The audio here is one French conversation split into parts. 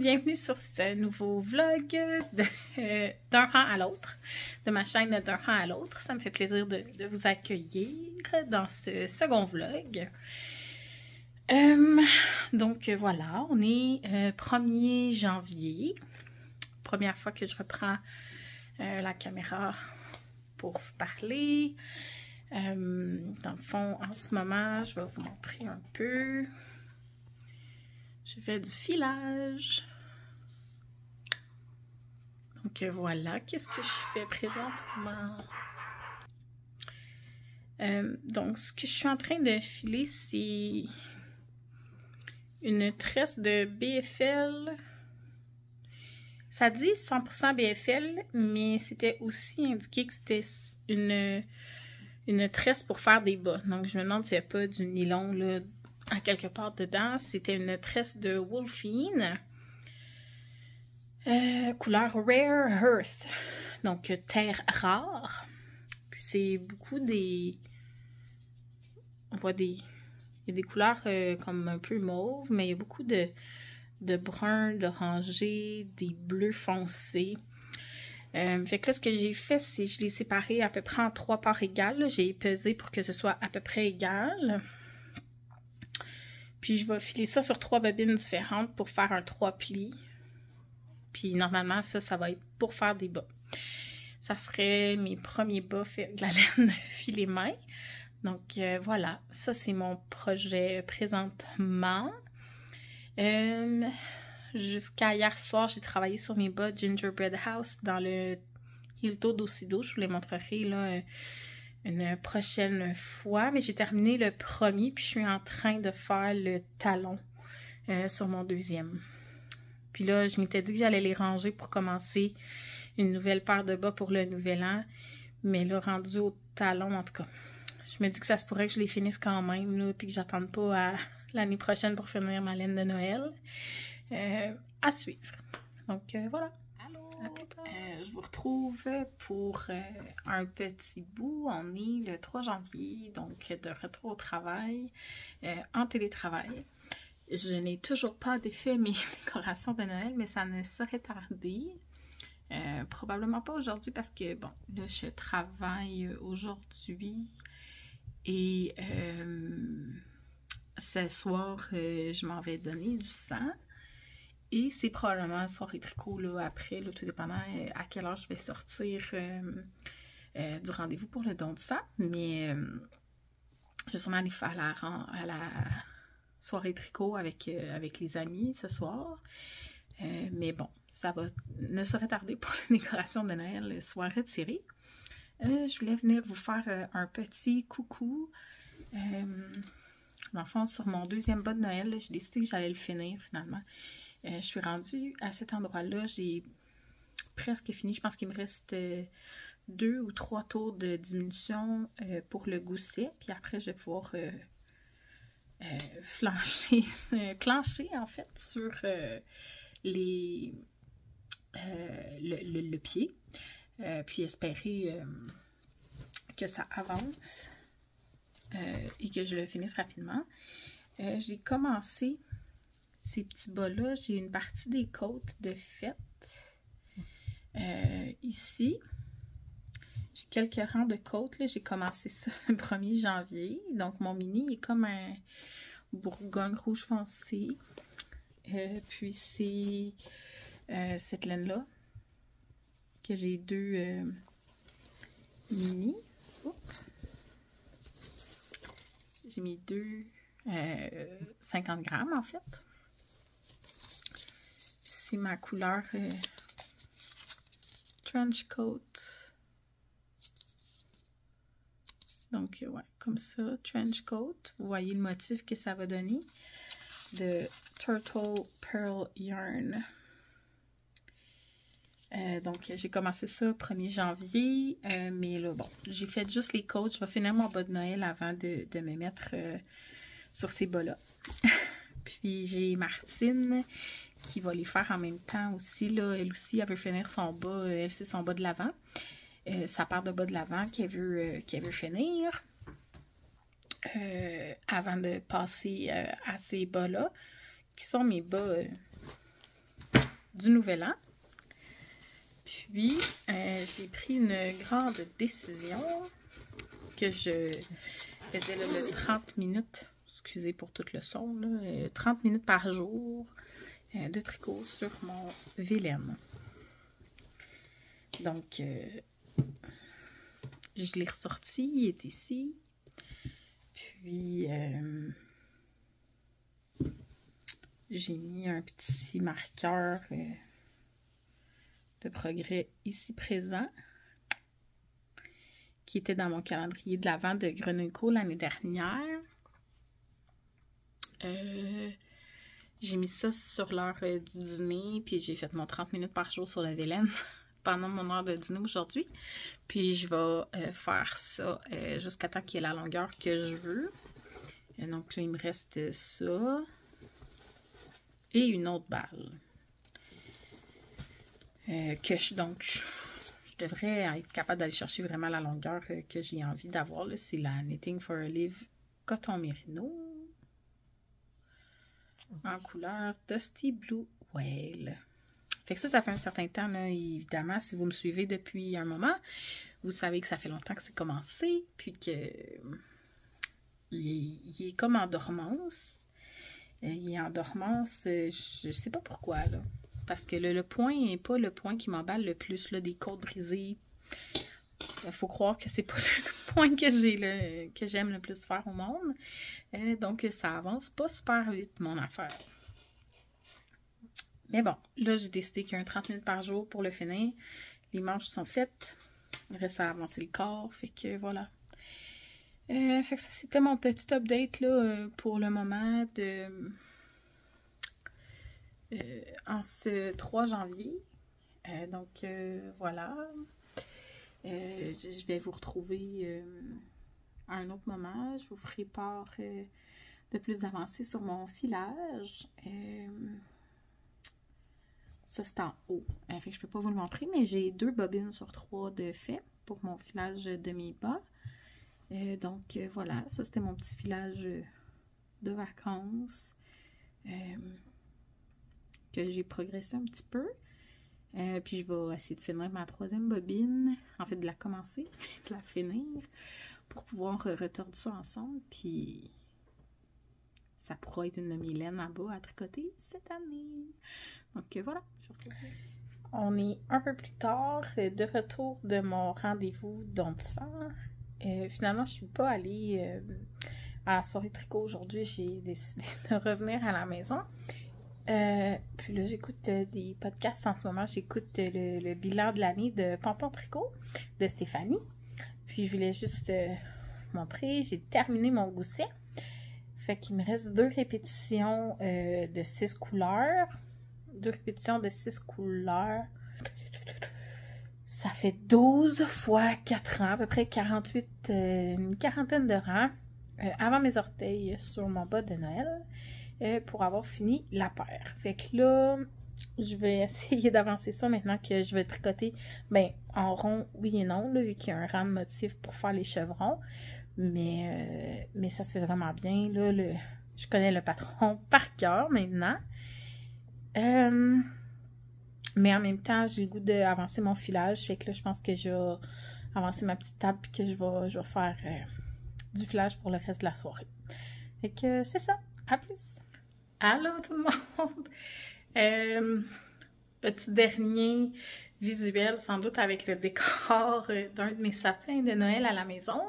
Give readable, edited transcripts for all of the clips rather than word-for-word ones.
bienvenue sur ce nouveau vlog d'un rang à l'autre, de ma chaîne d'un rang à l'autre. Ça me fait plaisir de vous accueillir dans ce second vlog. Donc voilà, on est 1er janvier, première fois que je reprends la caméra pour vous parler. Dans le fond, en ce moment, je vais vous montrer un peu. Je fais du filage. Donc voilà, qu'est-ce que je fais présentement? Donc ce que je suis en train de filer, c'est une tresse de BFL. Ça dit 100% BFL, mais c'était aussi indiqué que c'était une tresse pour faire des bas. Donc je me demande s'il n'y a pas du nylon là, à quelque part dedans. C'était une tresse de Wolfine. Couleur Rare Earth. Donc terre rare. Puis c'est beaucoup des... On voit des... Il y a des couleurs comme un peu mauve, mais il y a beaucoup de brun, d'orangé, des bleus foncés. Fait que là, ce que j'ai fait, c'est que je l'ai séparé à peu près en 3 parts égales. J'ai pesé pour que ce soit à peu près égal. Puis je vais filer ça sur 3 bobines différentes pour faire un 3 plis. Puis normalement, ça va être pour faire des bas. Ça serait mes premiers bas faits de la laine filet main. Donc voilà, ça c'est mon projet présentement. Jusqu'à hier soir, j'ai travaillé sur mes bas Gingerbread House dans le Hilto d'Ocido. Je vous les montrerai là une prochaine fois. Mais j'ai terminé le premier, puis je suis en train de faire le talon sur mon deuxième. Puis là, je m'étais dit que j'allais les ranger pour commencer une nouvelle paire de bas pour le nouvel an. Mais là, rendu au talon, en tout cas, je me dis que ça se pourrait que je les finisse quand même, là, puis que j'attende pas à l'année prochaine pour finir ma laine de Noël. À suivre. Donc, voilà. Je vous retrouve pour un petit bout. On est le 3 janvier, donc de retour au travail, en télétravail. Je n'ai toujours pas défait mes décorations de Noël, mais ça ne saurait tarder. Probablement pas aujourd'hui parce que, bon, là, je travaille aujourd'hui et ce soir, je m'en vais donner du sang. Et c'est probablement soirée tricot là, après, là, tout dépendant à quelle heure je vais sortir du rendez-vous pour le don de sang. Mais je vais sûrement aller faire à la soirée tricot avec les amis ce soir. Mais bon, ça va ne saurait tarder pour la décoration de Noël, soit retirée. Je voulais venir vous faire un petit coucou. Dans le fond, sur mon deuxième bas de Noël, j'ai décidé que j'allais le finir finalement. Je suis rendue à cet endroit-là. J'ai presque fini. Je pense qu'il me reste 2 ou 3 tours de diminution pour le gousset. Puis après, je vais pouvoir clencher en fait sur le pied. Puis espérer que ça avance et que je le finisse rapidement. J'ai commencé ces petits bas-là. J'ai une partie des côtes de fête ici. J'ai quelques rangs de côtes. J'ai commencé ça le 1er janvier. Donc mon mini est comme un bourgogne rouge foncé. Puis c'est cette laine-là que j'ai 2 mini. J'ai mis 2 50 grammes en fait. C'est ma couleur trench coat. Donc ouais, comme ça, trench coat. Vous voyez le motif que ça va donner. De Turtle Pearl Yarn. Donc, j'ai commencé ça le 1er janvier, mais là, bon, j'ai fait juste les côtes. Je vais finir mon bas de Noël avant de me mettre sur ces bas-là. Puis, j'ai Martine qui va les faire en même temps aussi. Là, elle aussi, elle veut finir son bas. Elle, c'est son bas de l'avant. Sa paire de bas de l'avant qu'elle veut finir. Avant de passer à ces bas-là, qui sont mes bas du Nouvel An. Puis, j'ai pris une grande décision que je faisais là, le 30 minutes, excusez pour tout le son, là, 30 minutes par jour de tricot sur mon Vélène. Donc, je l'ai ressorti, il est ici. Puis, j'ai mis un petit marqueur de progrès ici présent qui était dans mon calendrier de l'Avent de Grenouille-Co l'année dernière. J'ai mis ça sur l'heure du dîner, puis j'ai fait mon 30 minutes par jour sur la Vélène pendant mon heure de dîner aujourd'hui. Puis je vais faire ça jusqu'à temps qu'il y ait la longueur que je veux. Donc là, il me reste ça et une autre balle. Je devrais être capable d'aller chercher vraiment la longueur que j'ai envie d'avoir. C'est la Knitting for a Live Coton Merino en couleur Dusty Blue Whale. Fait que ça fait un certain temps, là, évidemment, si vous me suivez depuis un moment, vous savez que ça fait longtemps que c'est commencé, puis que il est comme en dormance. Il est en dormance, je sais pas pourquoi, là. Parce que le point n'est pas le point qui m'emballe le plus, là, des côtes brisées. Il faut croire que c'est pas le point que j'aime le plus faire au monde. Donc, ça avance pas super vite, mon affaire. Mais bon, là, j'ai décidé qu'il y a un 30 minutes par jour pour le finir. Les manches sont faites. Il reste à avancer le corps. Fait que voilà. Fait que ça, c'était mon petit update là, pour le moment en ce 3 janvier. Donc, voilà. Je vais vous retrouver à un autre moment. Je vous ferai part de plus d'avancées sur mon filage. Ça, c'est en haut. Fait que je ne peux pas vous le montrer, mais j'ai 2 bobines sur 3 de fait pour mon filage de mes bas. Donc, voilà. Ça, c'était mon petit filage de vacances que j'ai progressé un petit peu. Puis, je vais essayer de finir ma 3e bobine. En fait, de la commencer, de la finir pour pouvoir retordre ça ensemble. Puis, ça pourra être une Mylène en bas à tricoter cette année. Donc, voilà. On est un peu plus tard, de retour de mon rendez-vous don de sang. Finalement, je ne suis pas allée à la soirée tricot aujourd'hui. J'ai décidé de revenir à la maison. Puis là, j'écoute des podcasts en ce moment. J'écoute le bilan de l'année de Pompon Tricot de Stéphanie. Puis, je voulais juste montrer. J'ai terminé mon gousset. Fait qu'il me reste 2 répétitions de 6 couleurs. 2 répétitions de 6 couleurs. Ça fait 12 fois 4 rangs, à peu près 48, une quarantaine de rangs avant mes orteils sur mon bas de Noël pour avoir fini la paire. Fait que là, je vais essayer d'avancer ça maintenant que je vais tricoter en rond, oui et non, là, vu qu'il y a un rang de motif pour faire les chevrons. Mais ça se fait vraiment bien. Là, je connais le patron par cœur maintenant. Mais en même temps, j'ai le goût d'avancer mon filage. Fait que là, je pense que je vais avancer ma petite table et que je vais faire du filage pour le reste de la soirée. Fait que c'est ça. À plus! Allô tout le monde! Petit dernier visuel, sans doute avec le décor d'un de mes sapins de Noël à la maison.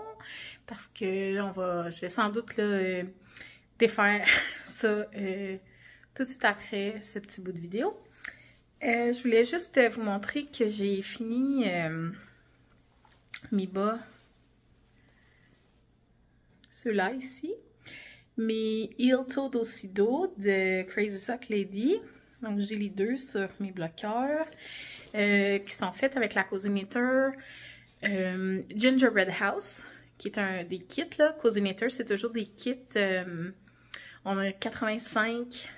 Parce que là, je vais sans doute là, défaire ça tout de suite après ce petit bout de vidéo. Je voulais juste vous montrer que j'ai fini mes bas, ceux-là ici, mes heel-toed Ocido de Crazy Sock Lady. Donc j'ai les 2 sur mes bloqueurs qui sont faits avec la Cozy Knitter Gingerbread House, qui est un des kits là. Cozy Knitter, c'est toujours des kits. On a 85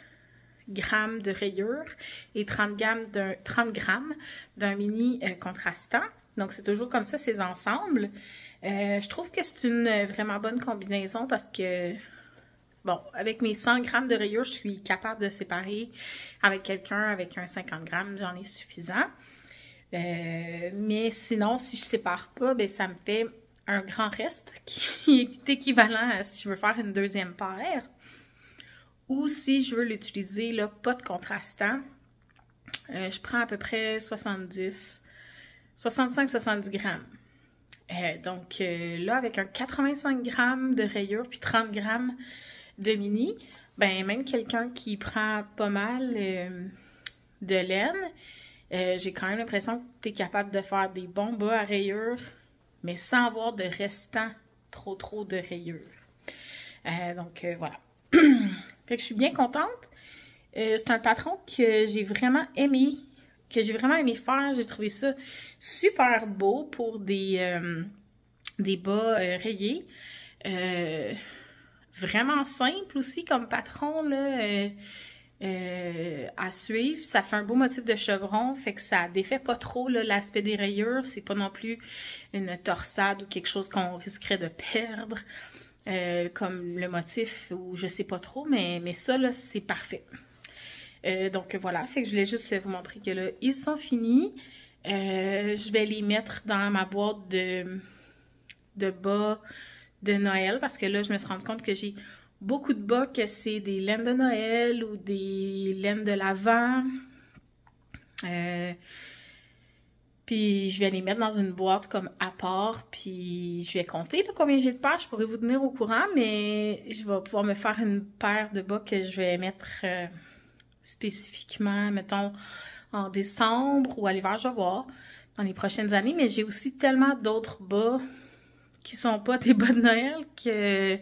grammes de rayures et 30 grammes d'un mini contrastant. Donc, c'est toujours comme ça, ces ensembles. Je trouve que c'est une vraiment bonne combinaison parce que Bon, avec mes 100 grammes de rayures, je suis capable de séparer avec quelqu'un avec un 50 grammes, j'en ai suffisant. Mais sinon, si je sépare pas, ben ça me fait un grand reste qui est équivalent à si je veux faire une deuxième paire. Ou si je veux l'utiliser, là, pas de contrastant, je prends à peu près 65-70 grammes. Donc là, avec un 85 grammes de rayures puis 30 grammes de mini, ben même quelqu'un qui prend pas mal de laine, j'ai quand même l'impression que tu es capable de faire des bons bas à rayures, mais sans avoir de restant trop de rayures. Donc voilà. Fait que je suis bien contente. C'est un patron que j'ai vraiment aimé faire. J'ai trouvé ça super beau pour des bas rayés. Vraiment simple aussi comme patron là, à suivre. Ça fait un beau motif de chevron, fait que ça défait pas trop l'aspect des rayures. C'est pas non plus une torsade ou quelque chose qu'on risquerait de perdre. Comme le motif ou je sais pas trop, mais ça là c'est parfait. Donc voilà, fait que je voulais juste vous montrer que là ils sont finis. Je vais les mettre dans ma boîte de bas de Noël parce que là je me suis rendu compte que j'ai beaucoup de bas que c'est des laines de Noël ou des laines de l'Avent. Puis je vais les mettre dans une boîte comme à part, puis je vais compter là, combien j'ai de paires, je pourrais vous tenir au courant, mais je vais pouvoir me faire une paire de bas que je vais mettre spécifiquement, mettons, en décembre ou à l'hiver, je vais voir, dans les prochaines années, mais j'ai aussi tellement d'autres bas qui sont pas des bas de Noël que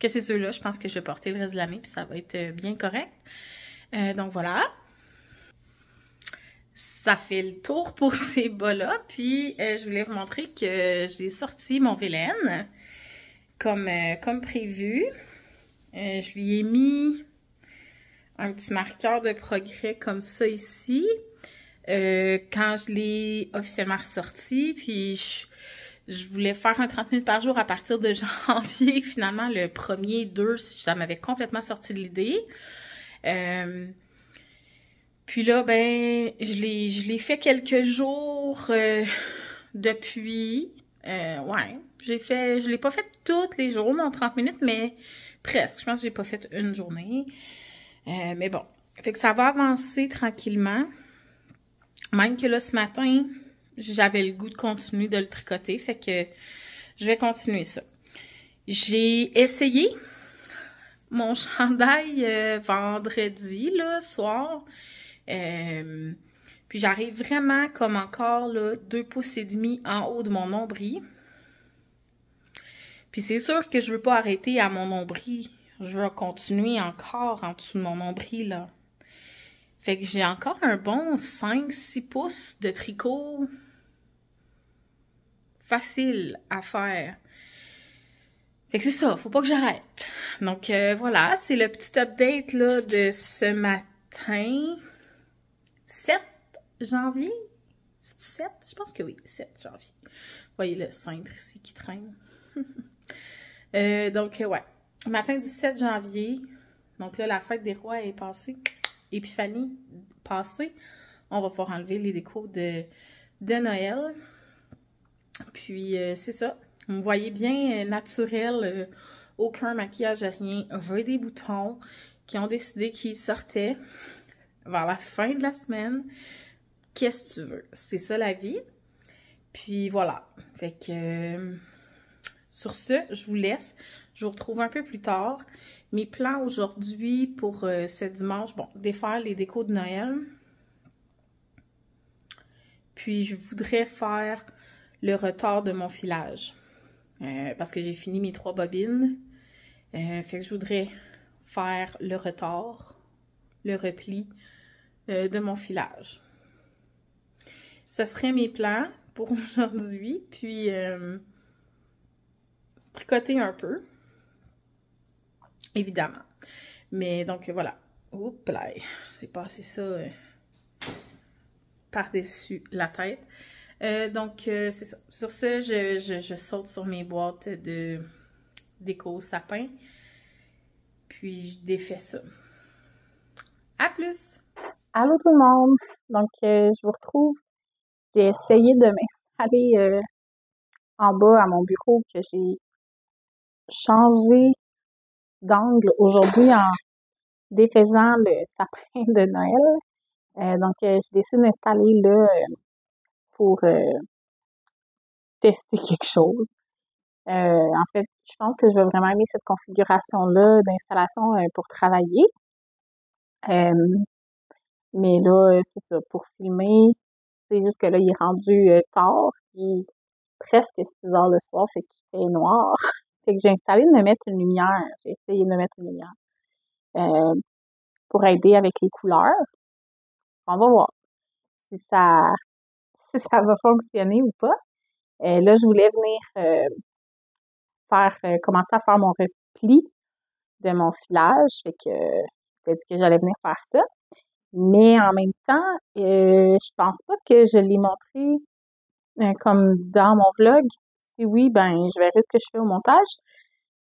c'est ceux-là, je pense que je vais porter le reste de l'année, puis ça va être bien correct. Donc voilà. Ça fait le tour pour ces bas-là. Puis, je voulais vous montrer que j'ai sorti mon Vélène comme prévu. Je lui ai mis un petit marqueur de progrès comme ça ici. Quand je l'ai officiellement ressorti, puis je voulais faire un 30 minutes par jour à partir de janvier. Finalement, le 1er 2, ça m'avait complètement sorti de l'idée. Puis là, ben, je l'ai fait quelques jours depuis. Ouais, je l'ai pas fait tous les jours, mon 30 minutes, mais presque. Je pense que j'ai pas fait une journée. Mais bon, fait que ça va avancer tranquillement. Même que là, ce matin, j'avais le goût de continuer de le tricoter, fait que je vais continuer ça. J'ai essayé mon chandail vendredi, là, soir. Puis j'arrive vraiment comme encore là 2,5 pouces en haut de mon nombril. Puis c'est sûr que je veux pas arrêter à mon nombril. Je veux continuer encore en dessous de mon nombril là. Fait que j'ai encore un bon 5-6 pouces de tricot facile à faire. Fait que c'est ça, faut pas que j'arrête. Donc voilà, c'est le petit update là de ce matin. 7 janvier? C'est du 7? Je pense que oui, 7 janvier. Vous voyez le cintre ici qui traîne. Donc, ouais. Matin du 7 janvier. Donc là, la fête des rois est passée. Épiphanie passée. On va pouvoir enlever les décos de Noël. Puis, c'est ça. Vous me voyez bien naturel. Aucun maquillage, rien. J'ai des boutons qui ont décidé qu'ils sortaient vers la fin de la semaine. Qu'est-ce que tu veux? C'est ça la vie. Puis voilà. Fait que sur ce, je vous laisse. Je vous retrouve un peu plus tard. Mes plans aujourd'hui pour ce dimanche, bon, défaire les décos de Noël. Puis je voudrais faire le retard de mon filage. Parce que j'ai fini mes 3 bobines. Fait que je voudrais faire le retard, le repli de mon filage. Ce serait mes plans pour aujourd'hui. Puis, tricoter un peu. Évidemment. Mais donc, voilà. Oups là, j'ai passé ça par-dessus la tête. Donc, c'est ça. Sur ce, je saute sur mes boîtes de déco sapin. puis je défais ça. À plus! Allô tout le monde! Donc, je vous retrouve. J'ai essayé de m'installer en bas à mon bureau que j'ai changé d'angle aujourd'hui en défaisant le sapin de Noël. Donc, j'ai décidé de m'installer là pour tester quelque chose. En fait, je pense que je vais vraiment aimer cette configuration-là d'installation pour travailler. Euh, mais là, c'est ça, pour filmer, c'est juste que là, il est rendu tard, puis presque 6 heures le soir, fait qu'il fait noir. Fait que j'ai installé de me mettre une lumière. J'ai essayé de me mettre une lumière euh, pour aider avec les couleurs. On va voir si ça, si ça va fonctionner ou pas. Là, je voulais venir commencer à faire mon repli de mon filage. Fait que j'ai dit que j'allais venir faire ça. Mais en même temps, je pense pas que je l'ai montré comme dans mon vlog. Si oui, ben je verrai ce que je fais au montage.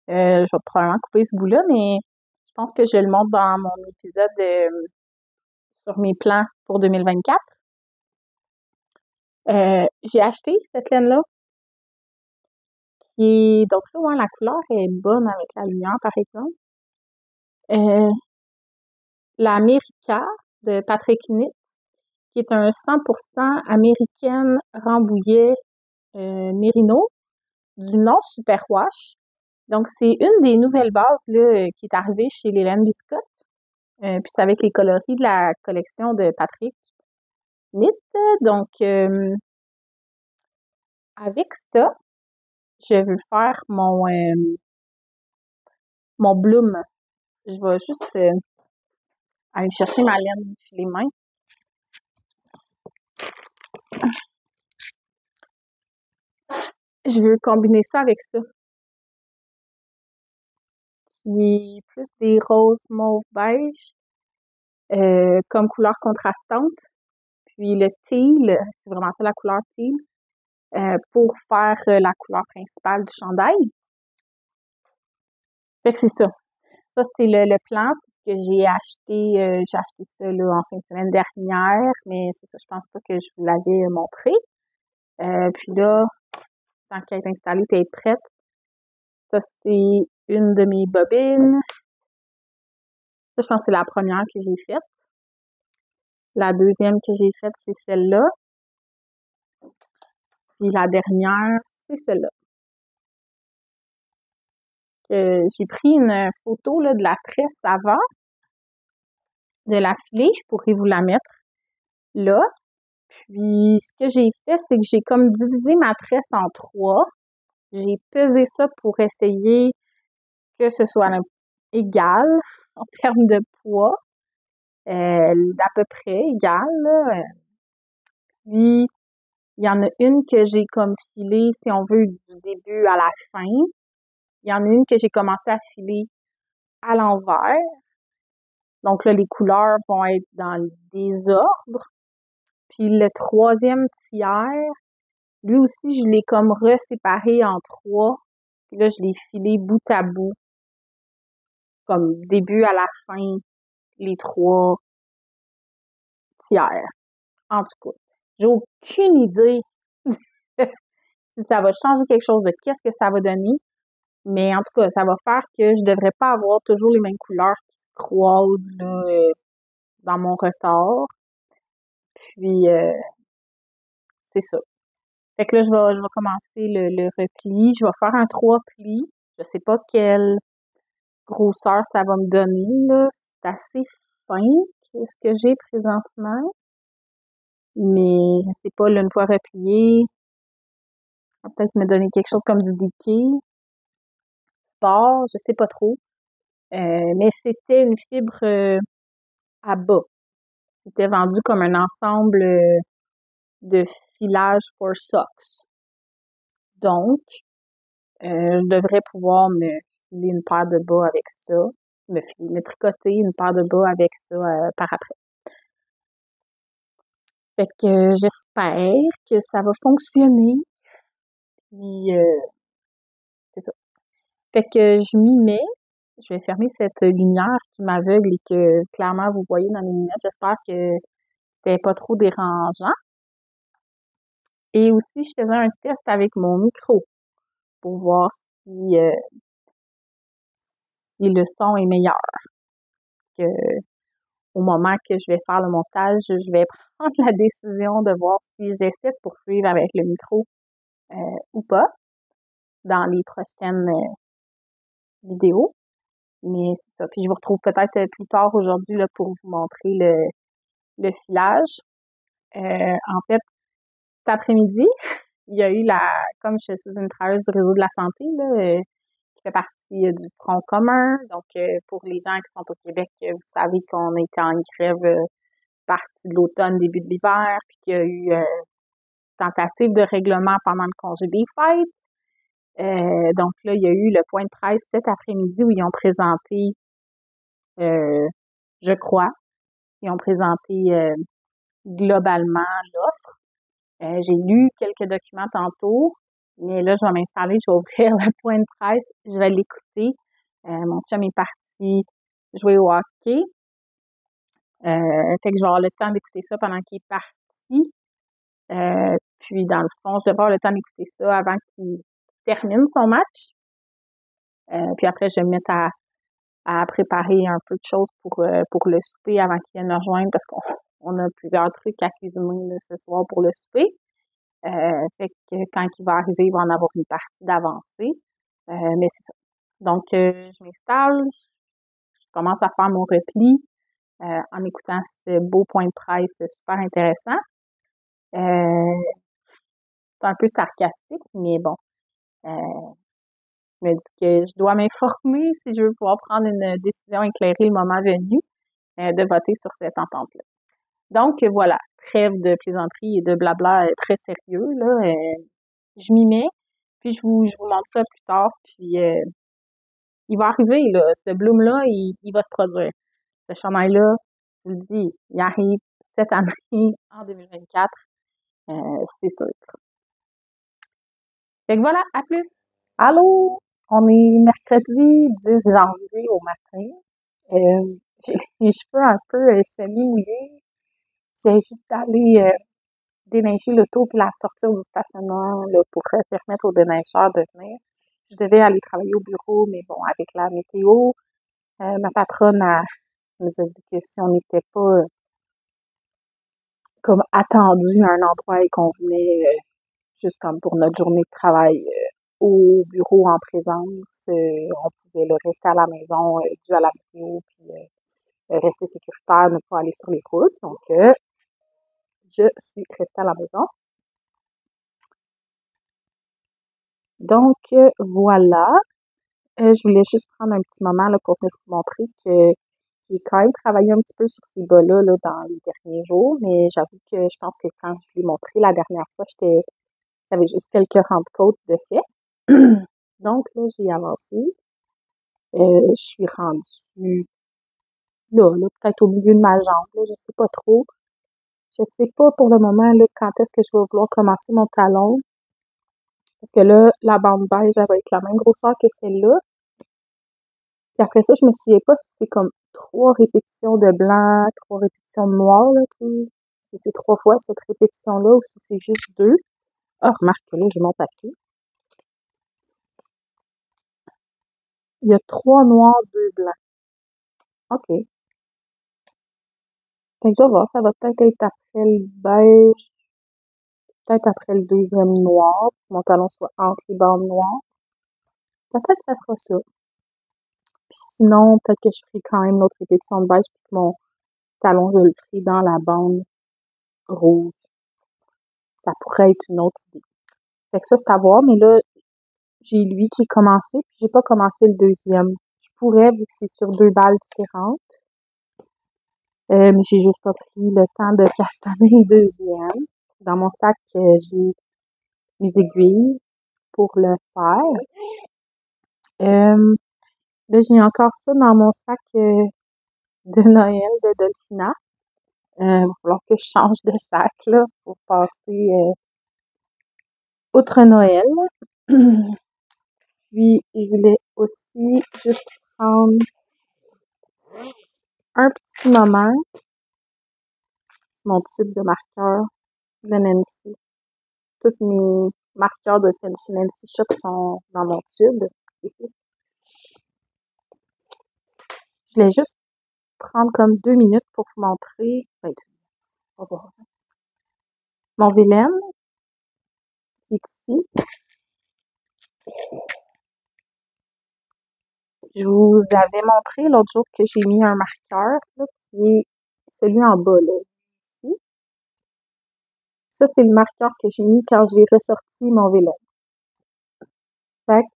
Je vais probablement couper ce bout-là, mais je pense que je le montre dans mon épisode sur mes plans pour 2024. J'ai acheté cette laine-là, donc là, ouais, la couleur est bonne avec la lumière, par exemple. Euh, la Merica de Patrick Knit, qui est un 100% américaine Rambouillet Mérino du nom Superwash. Donc, c'est une des nouvelles bases là, qui est arrivée chez Hélène Biscotte. Puis c'est avec les coloris de la collection de Patrick Knit. Donc, avec ça, je veux faire mon bloom. Je vais juste aller chercher ma laine sur les mains. Je veux combiner ça avec ça. Qui est plus des roses mauve beige comme couleur contrastante. Puis le teal, c'est vraiment ça la couleur teal, pour faire la couleur principale du chandail. Fait que c'est ça. Ça, c'est le plan. C'est ce que j'ai acheté. J'ai acheté ça là, en fin de semaine dernière, mais c'est ça, je pense pas que je vous l'avais montré. Puis là, tant qu'elle est installée et être prête, ça, c'est une de mes bobines. Ça, je pense que c'est la première que j'ai faite. La deuxième que j'ai faite, c'est celle-là. Puis la dernière, c'est celle-là. J'ai pris une photo là, de la tresse avant de la filée. Je pourrais vous la mettre là. Puis ce que j'ai fait, c'est que j'ai comme divisé ma tresse en trois. J'ai pesé ça pour essayer que ce soit égal en termes de poids, d'à peu près égal, là. Puis, il y en a une que j'ai comme filée, si on veut, du début à la fin. Il y en a une que j'ai commencé à filer à l'envers. Donc là, les couleurs vont être dans le désordre. Puis le troisième tiers, lui aussi, je l'ai comme reséparé en trois. Puis là, je l'ai filé bout à bout, comme début à la fin, les trois tiers. En tout cas, j'ai aucune idée si ça va changer quelque chose de qu'est-ce que ça va donner. Mais en tout cas, ça va faire que je devrais pas avoir toujours les mêmes couleurs qui se croisent là, dans mon retard. Puis c'est ça. Fait que là, je vais commencer le repli. Je vais faire un 3 plis. Je sais pas quelle grosseur ça va me donner, là. C'est assez fin, ce que j'ai présentement. Mais je sais pas, là, une fois replié, ça va peut-être me donner quelque chose comme du déqué, sport, je sais pas trop. Mais c'était une fibre à bas. C'était vendu comme un ensemble de filage for socks. Donc, je devrais pouvoir me filer une paire de bas avec ça, me tricoter une paire de bas avec ça par après. Fait que j'espère que ça va fonctionner. Puis c'est ça. Fait que je m'y mets. Je vais fermer cette lumière qui m'aveugle et que clairement vous voyez dans mes lunettes. J'espère que c'était pas trop dérangeant. Et aussi, je faisais un test avec mon micro pour voir si le son est meilleur. Que au moment que je vais faire le montage, je vais prendre la décision de voir si j'essaie de poursuivre avec le micro ou pas dans les prochaines vidéos. Mais c'est ça. Puis je vous retrouve peut-être plus tard aujourd'hui là, pour vous montrer le filage. En fait, cet après-midi, il y a eu comme je suis une travailleuse du réseau de la santé, là, qui fait partie du Front commun. Donc, pour les gens qui sont au Québec, vous savez qu'on a été en grève partie de l'automne, début de l'hiver, puis qu'il y a eu tentative de règlement pendant le congé des fêtes. Donc là, il y a eu le point de presse cet après-midi où ils ont présenté, je crois, ils ont présenté globalement l'offre. J'ai lu quelques documents tantôt, mais là, je vais m'installer, je vais ouvrir le point de presse, je vais l'écouter. Mon chum est parti jouer au hockey. Fait que je vais avoir le temps d'écouter ça pendant qu'il est parti. Puis, dans le fond, je vais avoir le temps d'écouter ça avant qu'il termine son match. Puis après, je vais me mettre à préparer un peu de choses pour le souper avant qu'il vienne me rejoindre parce qu'on a plusieurs trucs à cuisiner là, ce soir pour le souper. Fait que quand il va arriver, il va en avoir une partie d'avancée. Mais c'est ça. Donc, je m'installe, je commence à faire mon repli en écoutant ce beau point de presse super intéressant. C'est un peu sarcastique, mais bon. Je me dis que je dois m'informer si je veux pouvoir prendre une décision éclairée le moment venu de voter sur cette entente-là. Donc, voilà, trêve de plaisanterie et de blabla très sérieux, là. Je m'y mets, puis je vous montre ça plus tard, puis il va arriver, là, ce bloom-là, il va se produire. Ce chandail-là, je vous le dis, il arrive cette année, en 2024, c'est sûr. Fait que voilà, à plus! Allô? On est mercredi 10 janvier au matin. J'ai les cheveux un peu semi-mouillés. J'ai juste allé déneiger l'auto puis la sortir du stationnement là, pour permettre aux déneigeurs de venir. Je devais aller travailler au bureau, mais bon, avec la météo, ma patronne nous a dit que si on n'était pas comme attendu à un endroit et qu'on venait juste comme pour notre journée de travail au bureau en présence, on pouvait là, rester à la maison dû à la météo puis rester sécuritaire, ne pas aller sur les routes. Donc, je suis restée à la maison. Donc, voilà. Je voulais juste prendre un petit moment là, pour venir vous montrer que j'ai quand même travaillé un petit peu sur ces bas-là là, dans les derniers jours, mais j'avoue que je pense que quand je l'ai montré la dernière fois, j'avais juste quelques rentes-côtes de fait. Donc, là, j'ai avancé. Je suis rendue là, peut-être au milieu de ma jambe, là, je sais pas trop. Je sais pas pour le moment là, quand est-ce que je vais vouloir commencer mon talon. Parce que là, la bande beige, elle va être la même grosseur que celle-là. Puis après ça, je me souviens pas si c'est comme 3 répétitions de blanc, 3 répétitions de noir, là, tu sais. Si c'est 3 fois cette répétition-là ou si c'est juste 2. Ah, remarque que là, j'ai mon papier. Il y a 3 noirs, 2 blancs. OK. Fait que je vais voir, ça va peut-être être après le beige, peut-être après le deuxième noir, pour que mon talon soit entre les bandes noires. Peut-être que ça sera ça. Puis sinon, peut-être que je ferai quand même l'autre répétition de beige, puis que mon talon, je le ferai dans la bande rouge. Ça pourrait être une autre idée. Fait que ça, c'est à voir, mais là, j'ai lui qui est commencé, puis j'ai pas commencé le deuxième. Je pourrais, vu que c'est sur 2 balles différentes. Mais j'ai juste pas pris le temps de castonner le deuxième. Dans mon sac, j'ai mes aiguilles pour le faire. Là, j'ai encore ça dans mon sac de Noël de Dolphina. Il va falloir que je change de sac là pour passer outre Noël. Puis, je voulais aussi juste prendre un petit moment. Mon tube de marqueur de Nancy. Tous mes marqueurs de Fancy Nancy Shop sont dans mon tube. Je voulais juste prendre comme 2 minutes pour vous montrer mon Vilaine qui est ici. Je vous avais montré l'autre jour que j'ai mis un marqueur là, qui est celui en bas là, ici. Ça, c'est le marqueur que j'ai mis quand j'ai ressorti mon Vilaine. Fait que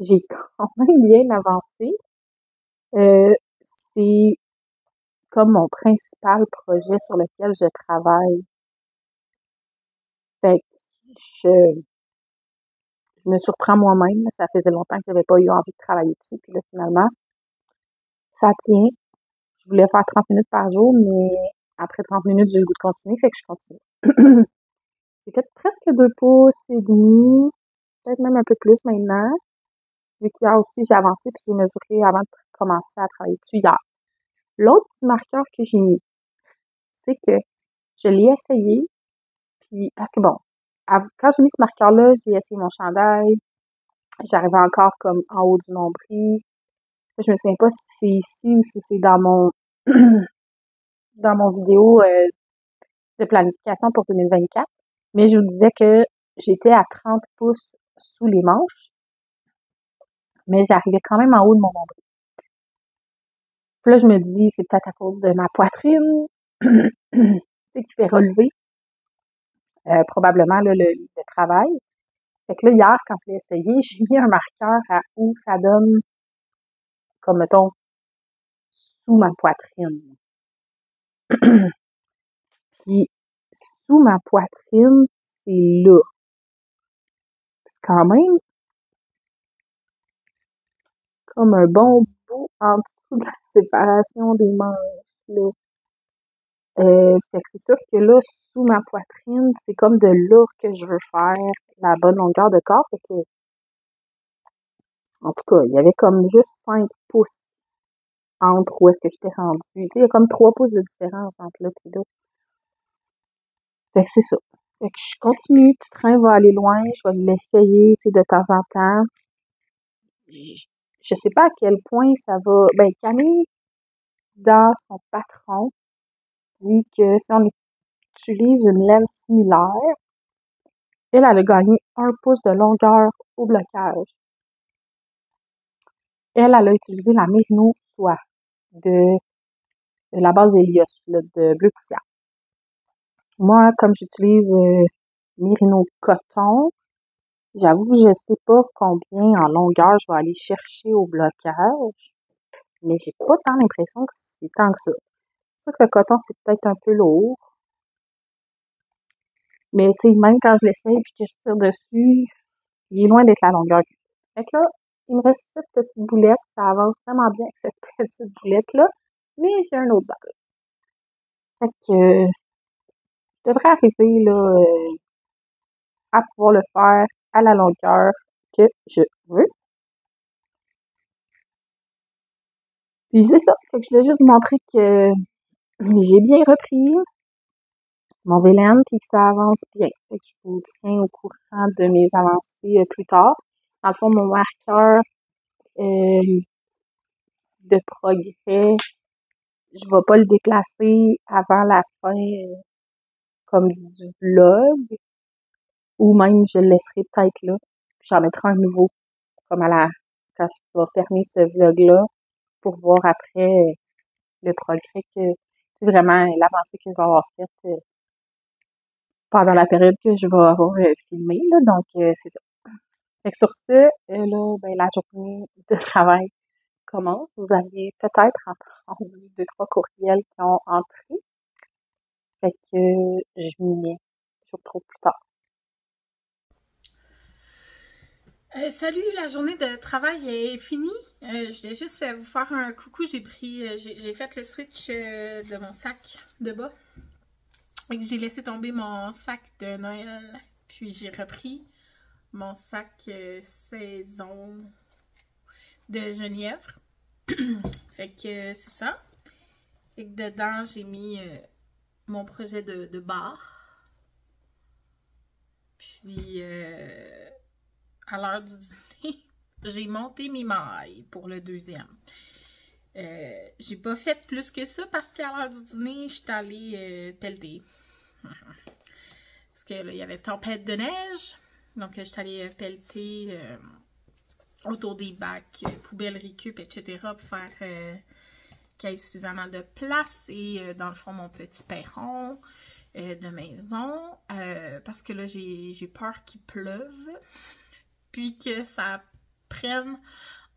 j'ai quand même bien avancé. C'est comme mon principal projet sur lequel je travaille. Fait que je me surprends moi-même. Ça faisait longtemps que j'avais pas eu envie de travailler dessus. Puis là, finalement, ça tient. Je voulais faire 30 minutes par jour, mais après 30 minutes, j'ai le goût de continuer. Fait que je continue. J'ai fait presque 2 pouces et demi. Peut-être même un peu plus maintenant. Vu qu'hier aussi, j'ai avancé puis j'ai mesuré avant de commencer à travailler dessus hier. L'autre petit marqueur que j'ai mis, c'est que je l'ai essayé. Puis, parce que bon, quand j'ai mis ce marqueur-là, j'ai essayé mon chandail. J'arrivais encore comme en haut du nombril. Je me souviens pas si c'est ici ou si c'est dans mon dans mon vidéo de planification pour 2024. Mais je vous disais que j'étais à 30 pouces sous les manches. Mais j'arrivais quand même en haut de mon nombril. Puis là, je me dis, c'est peut-être à cause de ma poitrine qui fait relever probablement là, le travail. Fait que là, hier, quand je l'ai essayé, j'ai mis un marqueur à où ça donne, comme mettons, sous ma poitrine. Puis, sous ma poitrine, c'est là. C'est quand même comme un bon bout en dessous de la séparation des manches, là. Fait que c'est sûr que là, sous ma poitrine, c'est comme de là que je veux faire la bonne longueur de corps. Fait que, en tout cas, il y avait comme juste 5 pouces entre où est-ce que j'étais rendue. Tu sais, il y a comme 3 pouces de différence entre là et là. Fait que c'est ça. Fait que je continue, le petit train va aller loin, je vais l'essayer, tu sais, de temps en temps. Je sais pas à quel point ça va. Ben, Camille, dans son patron, dit que si on utilise une laine similaire, elle a gagné 1 pouce de longueur au blocage. Elle a utilisé la Mérino soie de la base Elios, là, de bleu poussière. Moi, comme j'utilise Mérino coton, j'avoue que je sais pas combien en longueur je vais aller chercher au blocage, mais j'ai pas tant l'impression que c'est tant que ça. C'est sûr que le coton, c'est peut-être un peu lourd, mais tu sais, même quand je l'essaye puis que je tire dessus, il est loin d'être la longueur. Fait que là, il me reste cette petite boulette, ça avance vraiment bien avec cette petite boulette-là, mais j'ai un autre balle. Fait que je devrais arriver là à pouvoir le faire à la longueur que je veux. Puis c'est ça. Fait que je voulais juste vous montrer que j'ai bien repris mon Vélène puis que ça avance bien. Fait que je vous tiens au courant de mes avancées plus tard. Dans le fond, mon marqueur de progrès, je vais pas le déplacer avant la fin comme du vlog ou même je le laisserai peut-être là. Puis j'en mettrai un nouveau comme quand je vais fermer ce vlog-là pour voir après le progrès que c'est vraiment l'avancée que je vais avoir faite pendant la période que je vais avoir filmé. Là, donc, c'est ça. Fait que sur ce, là, ben, la journée de travail commence. Vous aviez peut-être entendu 2-3 courriels qui ont entré. Fait que je m'y mets. Je vous retrouve plus tard. Salut, la journée de travail est finie. Je voulais juste vous faire un coucou. J'ai fait le switch de mon sac de bas. Et que j'ai laissé tomber mon sac de Noël. Puis j'ai repris mon sac saison de genièvre. Fait que c'est ça. Fait que dedans, j'ai mis mon projet de bar. Puis, à l'heure du dîner, j'ai monté mes mailles pour le deuxième. J'ai pas fait plus que ça parce qu'à l'heure du dîner, je suis allée pelleter. Parce que là, il y avait tempête de neige. Donc, je suis allée pelleter autour des bacs, poubelles récup, etc. pour faire qu'il y ait suffisamment de place et dans le fond, mon petit perron de maison. Parce que là, j'ai peur qu'il pleuve. Puis que ça prenne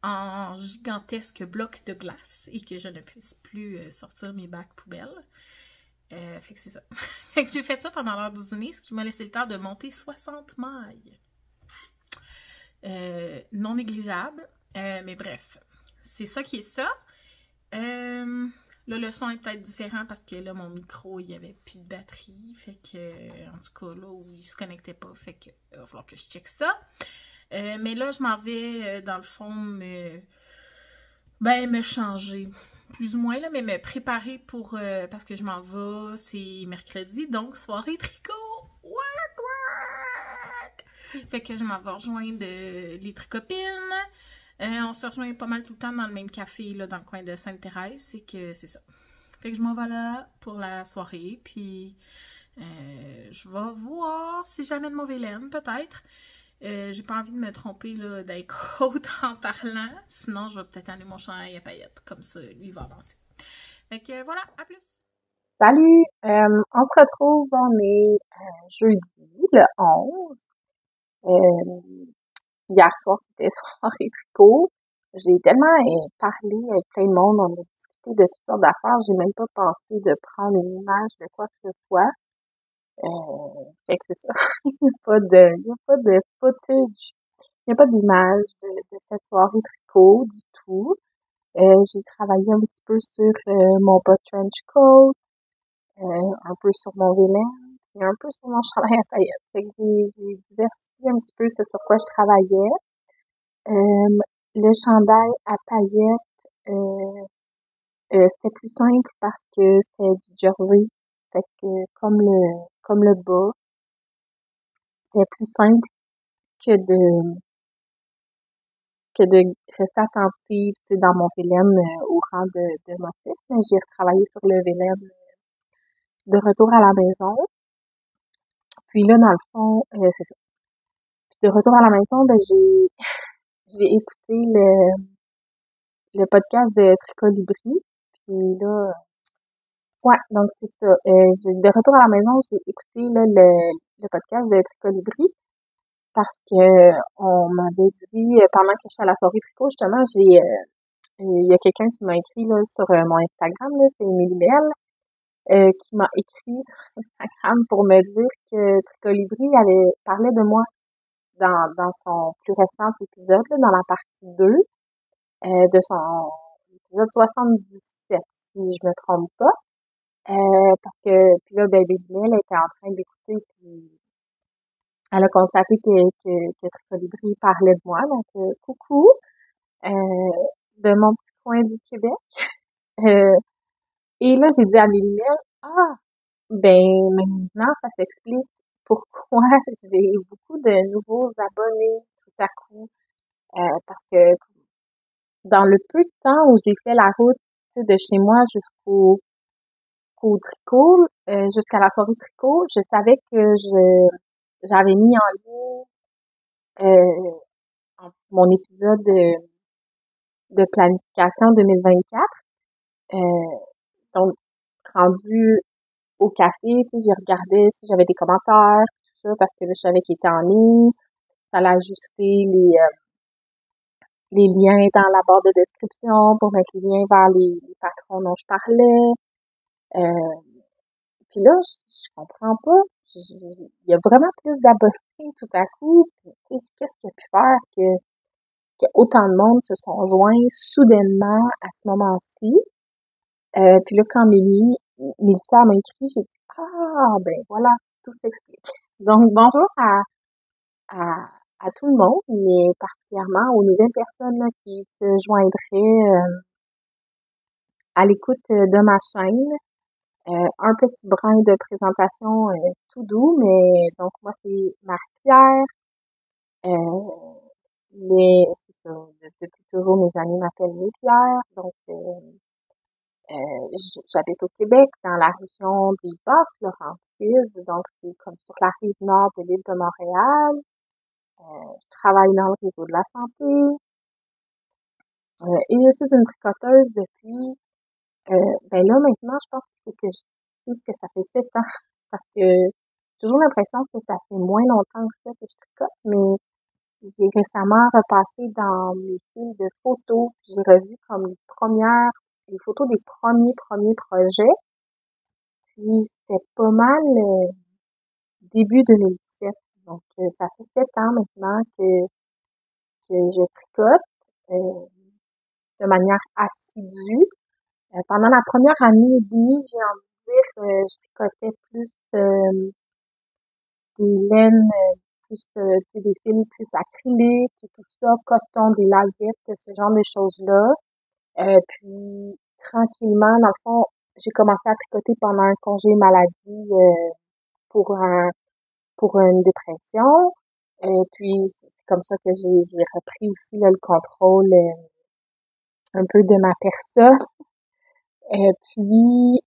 en gigantesque bloc de glace et que je ne puisse plus sortir mes bacs poubelles. Fait que c'est ça. Fait que j'ai fait ça pendant l'heure du dîner, ce qui m'a laissé le temps de monter 60 mailles. Non négligeable. Mais bref, c'est ça qui est ça. Là, le son est peut-être différent parce que là, mon micro, il n'y avait plus de batterie. Fait que, en tout cas, là où il se connectait pas, fait que il va falloir que je check ça. Mais là, je m'en vais, dans le fond, me changer. Plus ou moins, là, mais me préparer pour... parce que je m'en vais, c'est mercredi, donc soirée tricot! Work, work! Fait que je m'en vais rejoindre les tricopines. On se rejoint pas mal tout le temps dans le même café, là, dans le coin de Sainte-Thérèse. Fait que c'est ça. Fait que je m'en vais là pour la soirée, puis je vais voir si jamais de mauvaise laine, peut-être. J'ai pas envie de me tromper là, d'un code en parlant. Sinon, je vais peut-être aller mon chandail à paillettes. Comme ça, lui, il va avancer. Fait que voilà, à plus! Salut! On se retrouve, on est jeudi, le 11. Hier soir, c'était soirée tricot. J'ai tellement parlé avec plein de monde, on a discuté de toutes sortes d'affaires, j'ai même pas pensé de prendre une image de quoi que ce soit. Fait que c'est ça. Il y a pas de footage, il n'y a pas d'image de cette soirée tricot du tout. J'ai travaillé un petit peu sur mon bas trench coat, un peu sur mon vilain, et un peu sur mon chandail à paillettes. Fait que j'ai diversifié un petit peu ce sur quoi je travaillais. Le chandail à paillettes, c'était plus simple parce que c'était du jersey. Fait que comme le bas, c'était plus simple que de rester attentive, tu sais, dans mon Vélène au rang de motif. Mais j'ai retravaillé sur le Vélène de retour à la maison. Puis là, dans le fond, c'est ça. Puis de retour à la maison, ben j'ai écouté le podcast de Tricolibri. Puis là, ouais, donc c'est ça. De retour à la maison, j'ai écouté là, le podcast de Tricolibri parce que on m'avait dit, pendant que j'étais à la soirée tricot, justement, il y a quelqu'un qui m'a écrit là, sur mon Instagram, là, c'est Émilie Belle, qui m'a écrit sur Instagram pour me dire que Tricolibri avait parlé de moi dans son plus récent épisode, là, dans la partie 2, de son épisode 77, si je me trompe pas. Parce que, puis là, ben, elle était en train d'écouter, puis elle a constaté que Tricolibri parlait de moi, donc coucou, euh, de mon petit coin du Québec. Euh, et là, j'ai dit à Mélina, ah, ben maintenant, ça s'explique pourquoi j'ai beaucoup de nouveaux abonnés tout à coup. Parce que dans le peu de temps où j'ai fait la route, tu sais, de chez moi jusqu'au tricot, jusqu'à la soirée tricot, je savais que j'avais mis en ligne mon épisode de planification 2024. Donc, rendu au café, tu sais, j'ai regardé si j'avais des commentaires, tout ça, parce que là, je savais qu'il était en ligne. Fallait ajuster les liens dans la barre de description pour mettre les liens vers les patrons dont je parlais. Euh, Puis là, je comprends pas. Il y a vraiment plus d'abonnés tout à coup. Puis, tu sais, qu'est-ce qui a pu faire que autant de monde se sont joints soudainement à ce moment-ci? Puis là, quand Mélissa m'a écrit, j'ai dit, ah, ben voilà, tout s'explique. Donc, bonjour à, à tout le monde, mais particulièrement aux nouvelles personnes là, qui se joindraient à l'écoute de ma chaîne. Un petit brin de présentation tout doux, mais donc moi c'est Marie-Pierre. Mais c'est ça, depuis toujours mes amis m'appellent Marie-Pierre. Donc j'habite au Québec, dans la région des Basses-Laurentides, donc c'est comme sur la rive nord de l'île de Montréal. Je travaille dans le réseau de la santé. Et je suis une tricoteuse depuis, ben là maintenant, je pense qu'il faut que je dise que ça fait 7 ans, parce que j'ai toujours l'impression que ça fait moins longtemps que ça que je tricote, mais j'ai récemment repassé dans mes fils de photos, puis j'ai revu comme les photos des premiers projets, puis c'était pas mal début 2017. Donc, ça fait 7 ans maintenant que je tricote euh, de manière assidue. Pendant la première année et demie, j'ai envie de dire, je tricotais plus des laines, plus tu sais, des fils plus acryliques et tout ça, coton, des laguettes, ce genre de choses-là. Puis tranquillement, dans le fond, j'ai commencé à tricoter pendant un congé maladie pour un pour une dépression. Puis c'est comme ça que j'ai repris aussi là, le contrôle un peu de ma personne. Puis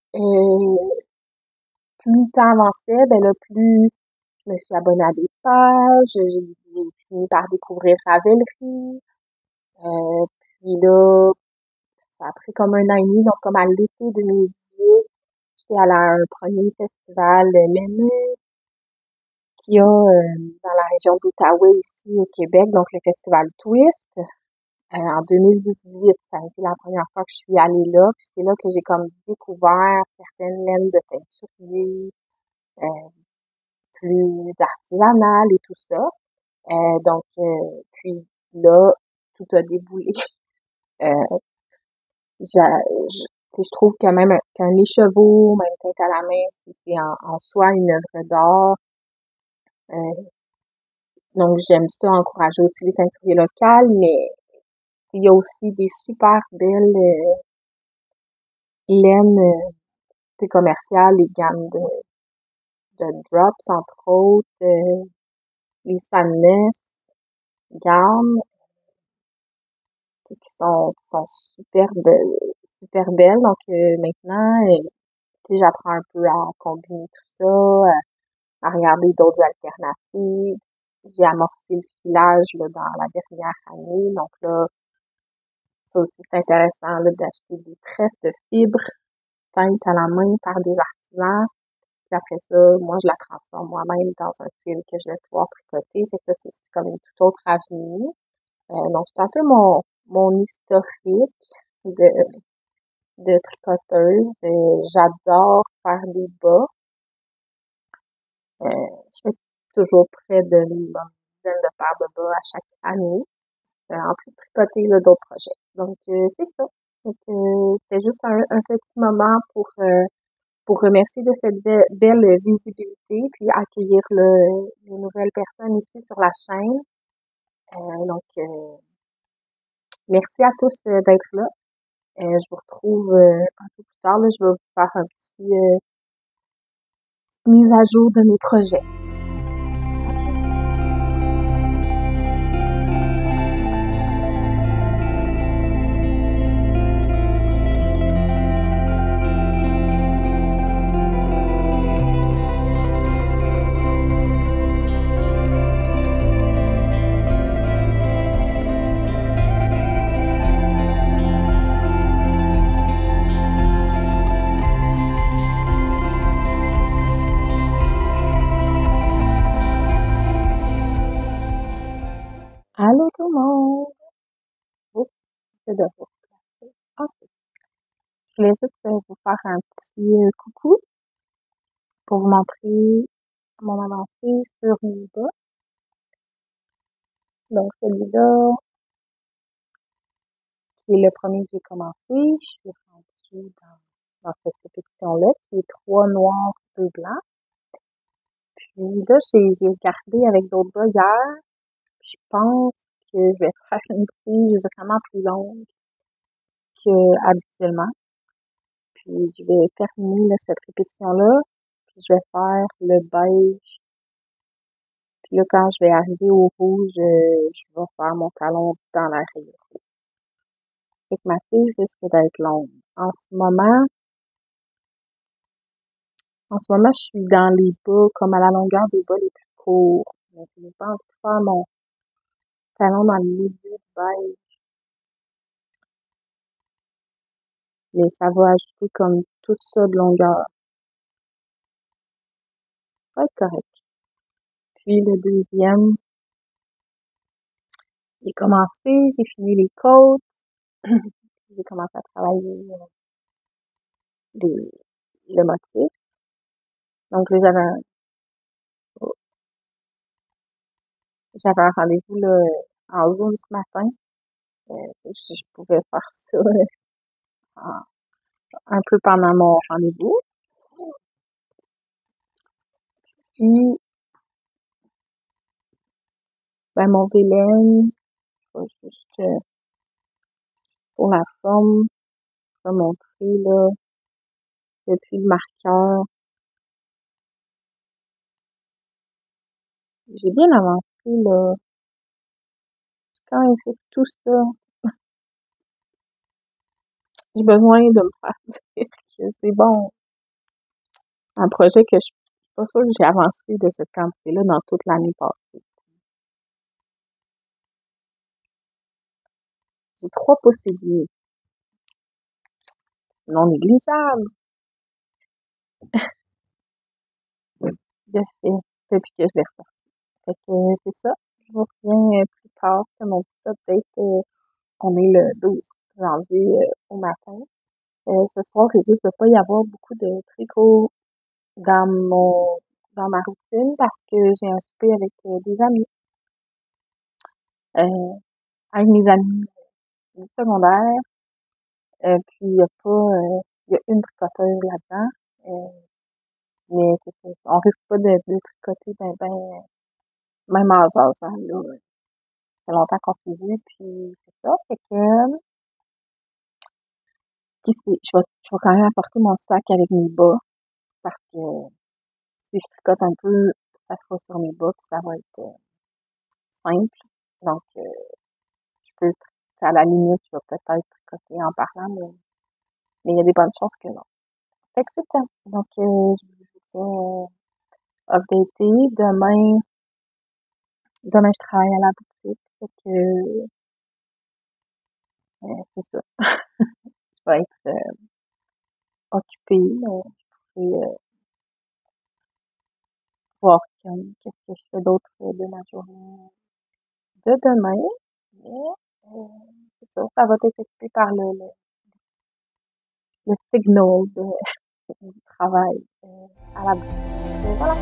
plus le temps avançait, ben là, plus je me suis abonnée à des pages, j'ai fini par découvrir Ravelry. Puis là, ça a pris comme un an et demi, donc comme à l'été 2018, j'étais allée à un premier festival laineux qu'il y a dans la région d'Outaouais ici au Québec, donc le festival Twist. En 2018, ça a été la première fois que je suis allée là, puis c'est là que j'ai comme découvert certaines laines de teinturier, euh, plus artisanales et tout ça. Donc, puis là, tout a déboulé. Euh, tu sais, je trouve que même qu'un écheveau, même teinte à la main, c'est en soi une œuvre d'art. Euh, donc, j'aime ça, encourager aussi les teinturiers locales, mais il y a aussi des super belles laines tu sais, commerciales, les gammes de drops, entre autres, les Sandness gammes, qui sont super belles. Donc, maintenant, tu sais, j'apprends un peu à combiner tout ça, à regarder d'autres alternatives. J'ai amorcé le filage là, dans la dernière année. Donc là, ça aussi, c'est intéressant là, d'acheter des tresses de fibres peintes à la main par des artisans. Puis après ça, moi, je la transforme moi-même dans un fil que je vais pouvoir tricoter. Fait que ça, c'est comme une toute autre avenue. Donc, c'est un peu mon historique de, de tricoteuse. J'adore faire des bas. Je fais toujours près de une bonne dizaine de paires de bas à chaque année, en plus de tricoter là, d'autres projets. Donc, c'est ça. Donc, c'est juste un petit moment pour remercier de cette belle visibilité, puis accueillir les nouvelles personnes ici sur la chaîne. Donc, merci à tous d'être là. Je vous retrouve un peu plus tard. Là, je vais vous faire un petit mise à jour de mes projets. Allô tout le monde! Oh, c'est de vous. Ok. Je voulais juste vous faire un petit coucou pour vous montrer mon avancée sur mes bas. Donc celui-là, qui est le premier que j'ai commencé, je suis rendue dans cette sélection-là, qui est 3 noirs, 2 blancs. Puis là, j'ai regardé avec d'autres bas hier, puis je pense que je vais faire une tige vraiment plus longue que habituellement. puis je vais terminer là, cette répétition-là, puis je vais faire le beige. Puis là, quand je vais arriver au rouge, je vais faire mon talon dans l'arrière. Fait que ma tige risque d'être longue. En ce moment, je suis dans les bas, comme à la longueur des bas les plus courts. Mais je n'ai pas envie de faire mon talon dans le milieu du beige. Mais ça va ajouter comme tout ça de longueur. Ça va être correct. Puis le deuxième, j'ai commencé, j'ai fini les côtes. J'ai commencé à travailler les, le motif. Donc là, j'avais un rendez-vous là, en Zoom ce matin. Je pouvais faire ça un peu pendant mon rendez-vous. Puis, ben, mon Vélène, je vais juste pour la forme, je vais montrer là, depuis le marqueur. J'ai bien avancé là. Quand même fait tout ça, j'ai besoin de me faire dire que c'est bon. Un projet que je suis pas sûre que j'ai avancé de cette quantité-là dans toute l'année passée. J'ai 3 pouces et demi. Non négligeable. De fait, depuis que je l'ai ressorti. Fait que c'est ça. Je vous reviens plus tard que mon petit update. On est le 12 janvier au matin. Ce soir, il risque de pas y avoir beaucoup de tricot dans dans ma routine parce que j'ai un souper avec des amis. Avec mes amis du secondaire. Puis il y a une tricoteuse là-dedans. Mais c'est ça. On risque pas de tricoter même en jasant, là. Ça fait longtemps qu'on s'est vu, puis c'est ça. Fait que, puis je vais quand même apporter mon sac avec mes bas, parce que si je tricote un peu, ça sera sur mes bas, puis ça va être simple. Donc, je peux, à la limite, je vais peut-être tricoter en parlant, mais il y a des bonnes chances que non. Fait que c'est ça. Donc, je vous tiens updaté. Demain, je travaille à la boutique. Fait que, c'est ça. Je vais être occupée. Je pourrais voir qu'est-ce que je fais d'autre de ma journée de demain. Mais c'est ça, ça va être occupé par le signal du travail à la boutique. Et voilà.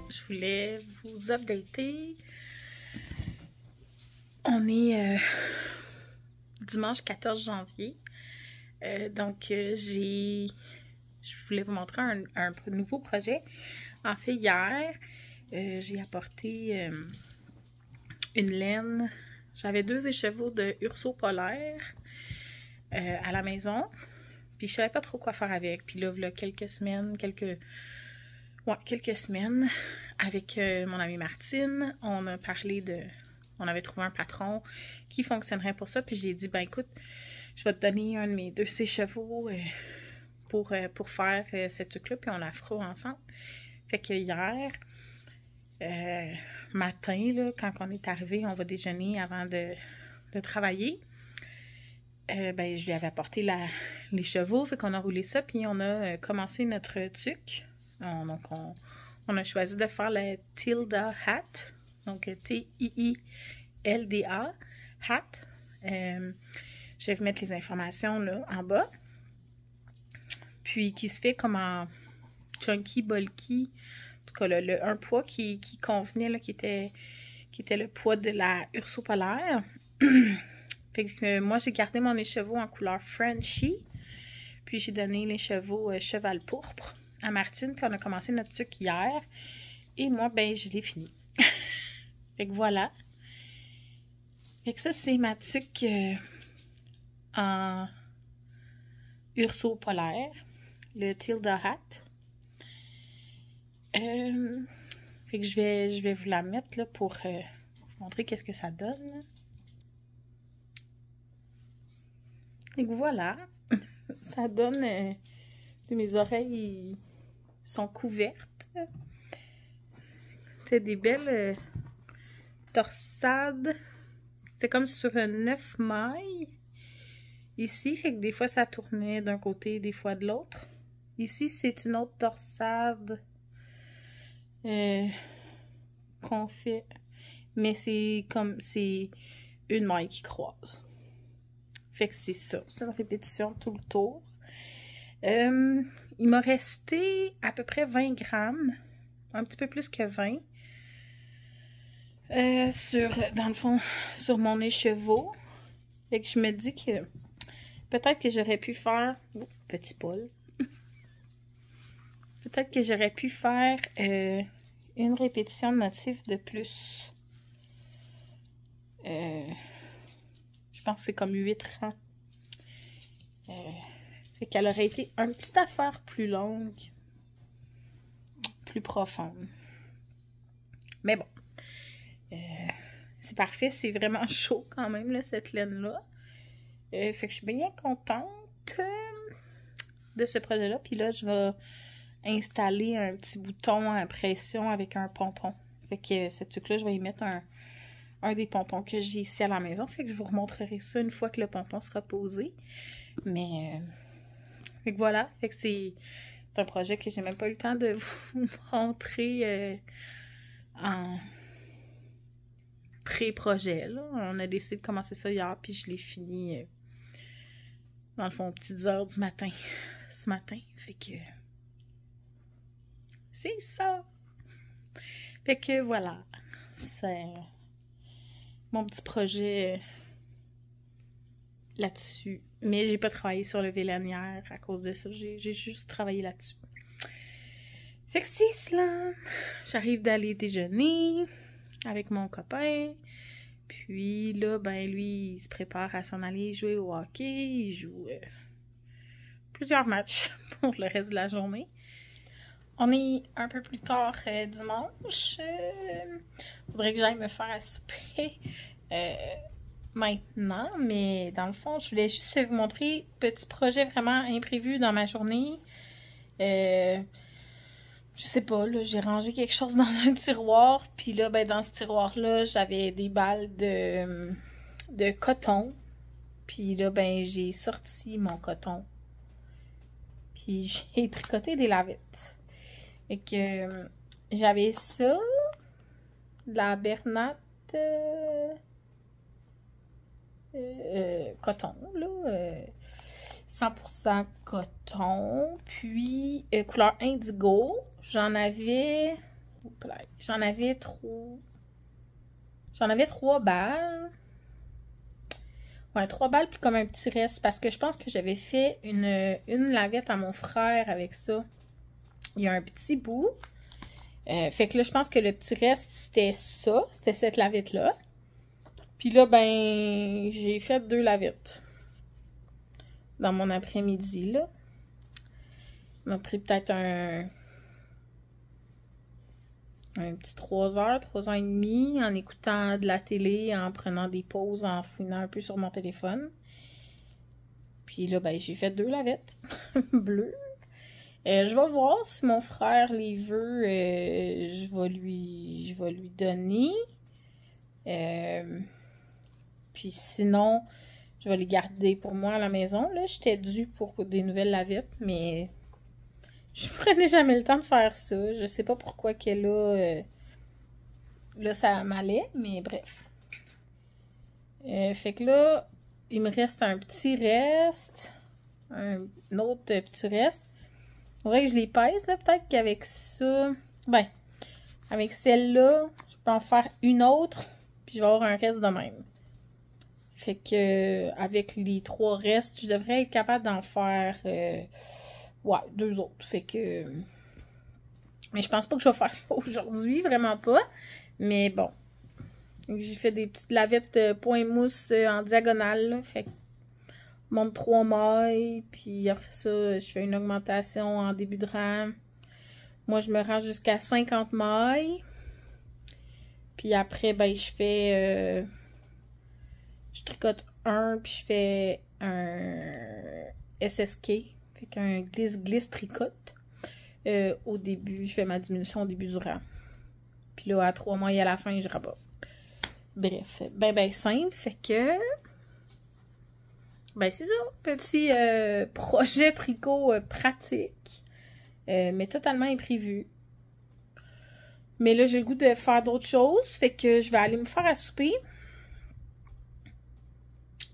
Je voulais vous updater. On est dimanche 14 janvier. Donc, je voulais vous montrer un nouveau projet. En fait, hier, j'ai apporté une laine. J'avais 2 écheveaux de Urso polaire à la maison. Puis, je savais pas trop quoi faire avec. Puis là, il y a quelques semaines, avec mon amie Martine, on a parlé on avait trouvé un patron qui fonctionnerait pour ça, puis je lui ai dit, ben écoute, je vais te donner un de mes 2 écheveaux pour faire cette truc-là, puis on la fera ensemble. Fait que hier, matin, là, quand on est arrivé, on va déjeuner avant de travailler. Ben, je lui avais apporté les chevaux, fait qu'on a roulé ça, puis on a commencé notre tuque. Donc, on a choisi de faire la Tilda Hat, donc T-I-I-L-D-A, Hat. Je vais vous mettre les informations là en bas. Puis, qui se fait comme en chunky, bulky, tout cas, un poids qui convenait, là, qui était le poids de la Urso polaire. Fait que moi, j'ai gardé mon écheveau en couleur Frenchie. Puis j'ai donné l'écheveau cheval pourpre à Martine. Puis on a commencé notre tuque hier. Et moi, ben, je l'ai fini. Fait que voilà. Fait que ça, c'est ma tuque en Urso polaire. Le Tilda Hat. Fait que je vais vous la mettre là pour vous montrer qu'est-ce que ça donne. Et que voilà. Ça donne... mes oreilles sont couvertes. C'était des belles torsades. C'était comme sur un 9 mailles. Ici, fait que des fois ça tournait d'un côté, des fois de l'autre. Ici, c'est une autre torsade qu'on fait. Mais c'est comme... c'est une maille qui croise. Fait que c'est ça. C'est une répétition tout le tour. Il m'a resté à peu près 20 grammes. Un petit peu plus que 20. Dans le fond, sur mon écheveau. Fait que je me dis que peut-être que j'aurais pu faire... Oh, petit Paul. Peut-être que j'aurais pu faire une répétition de motif de plus. Je pense que c'est comme 8 rangs. Fait qu'elle aurait été une petite affaire plus longue. Plus profonde. Mais bon. C'est parfait. C'est vraiment chaud quand même, là, cette laine-là. Fait que je suis bien contente de ce projet-là. Puis là, je vais installer un petit bouton à pression avec un pompon. Fait que cette tuque-là, je vais y mettre un des pompons que j'ai ici à la maison. Fait que je vous remontrerai ça une fois que le pompon sera posé. Mais, fait que voilà. Fait que c'est un projet que j'ai même pas eu le temps de vous montrer en pré-projet, là. On a décidé de commencer ça hier, puis je l'ai fini, dans le fond, aux petites heures du matin, ce matin. Fait que, c'est ça! Fait que, voilà. C'est mon petit projet là-dessus. Mais j'ai pas travaillé sur le vélanière à cause de ça. J'ai juste travaillé là-dessus. Fait que c'est cela. J'arrive d'aller déjeuner avec mon copain. Puis là, ben lui, il se prépare à s'en aller jouer au hockey. Il joue plusieurs matchs pour le reste de la journée. On est un peu plus tard dimanche. Faudrait que j'aille me faire à souper maintenant. Mais dans le fond, je voulais juste vous montrer petit projet vraiment imprévu dans ma journée. Je sais pas, là, j'ai rangé quelque chose dans un tiroir. Puis là, ben dans ce tiroir-là, j'avais des balles de coton. Puis là, ben j'ai sorti mon coton. Puis j'ai tricoté des lavettes. Et que j'avais ça, de la Bernat coton, là, 100% coton, puis couleur indigo. J'en avais 3 balles. Ouais, 3 balles, puis comme un petit reste, parce que je pense que j'avais fait une lavette à mon frère avec ça. Il y a un petit bout. Fait que là, je pense que le petit reste, c'était ça. C'était cette lavette-là. Puis là, ben, j'ai fait 2 lavettes. Dans mon après-midi, là. Ça m'a pris peut-être un petit 3 heures et demie, en écoutant de la télé, en prenant des pauses, en fouinant un peu sur mon téléphone. Puis là, ben, j'ai fait 2 lavettes bleues. Je vais voir si mon frère les veut, je vais lui donner. Puis sinon, je vais les garder pour moi à la maison. Là, j'étais due pour des nouvelles lavettes, mais je prenais jamais le temps de faire ça. Je sais pas pourquoi que là ça m'allait, mais bref. Fait que là, il me reste un petit reste, un autre petit reste. Faudrait que je les pèse, là, peut-être qu'avec ça, Ben, avec celle-là, je peux en faire une autre, puis je vais avoir un reste de même. Fait que avec les 3 restes, je devrais être capable d'en faire ouais, 2 autres. Fait que. Mais je pense pas que je vais faire ça aujourd'hui, vraiment pas. Mais bon. J'ai fait des petites lavettes point mousse en diagonale, là. Fait que monte 3 mailles, puis après ça, je fais une augmentation en début de rang. Moi, je me rends jusqu'à 50 mailles. Puis après, ben, je tricote un, puis je fais un SSK. Fait qu'un glisse-glisse tricote. Au début, je fais ma diminution au début du rang. Puis là, à 3 mailles à la fin, je rabats. Bref, ben simple. Fait que ben c'est ça, petit projet tricot pratique, mais totalement imprévu. Mais là, j'ai le goût de faire d'autres choses, fait que je vais aller me faire à souper.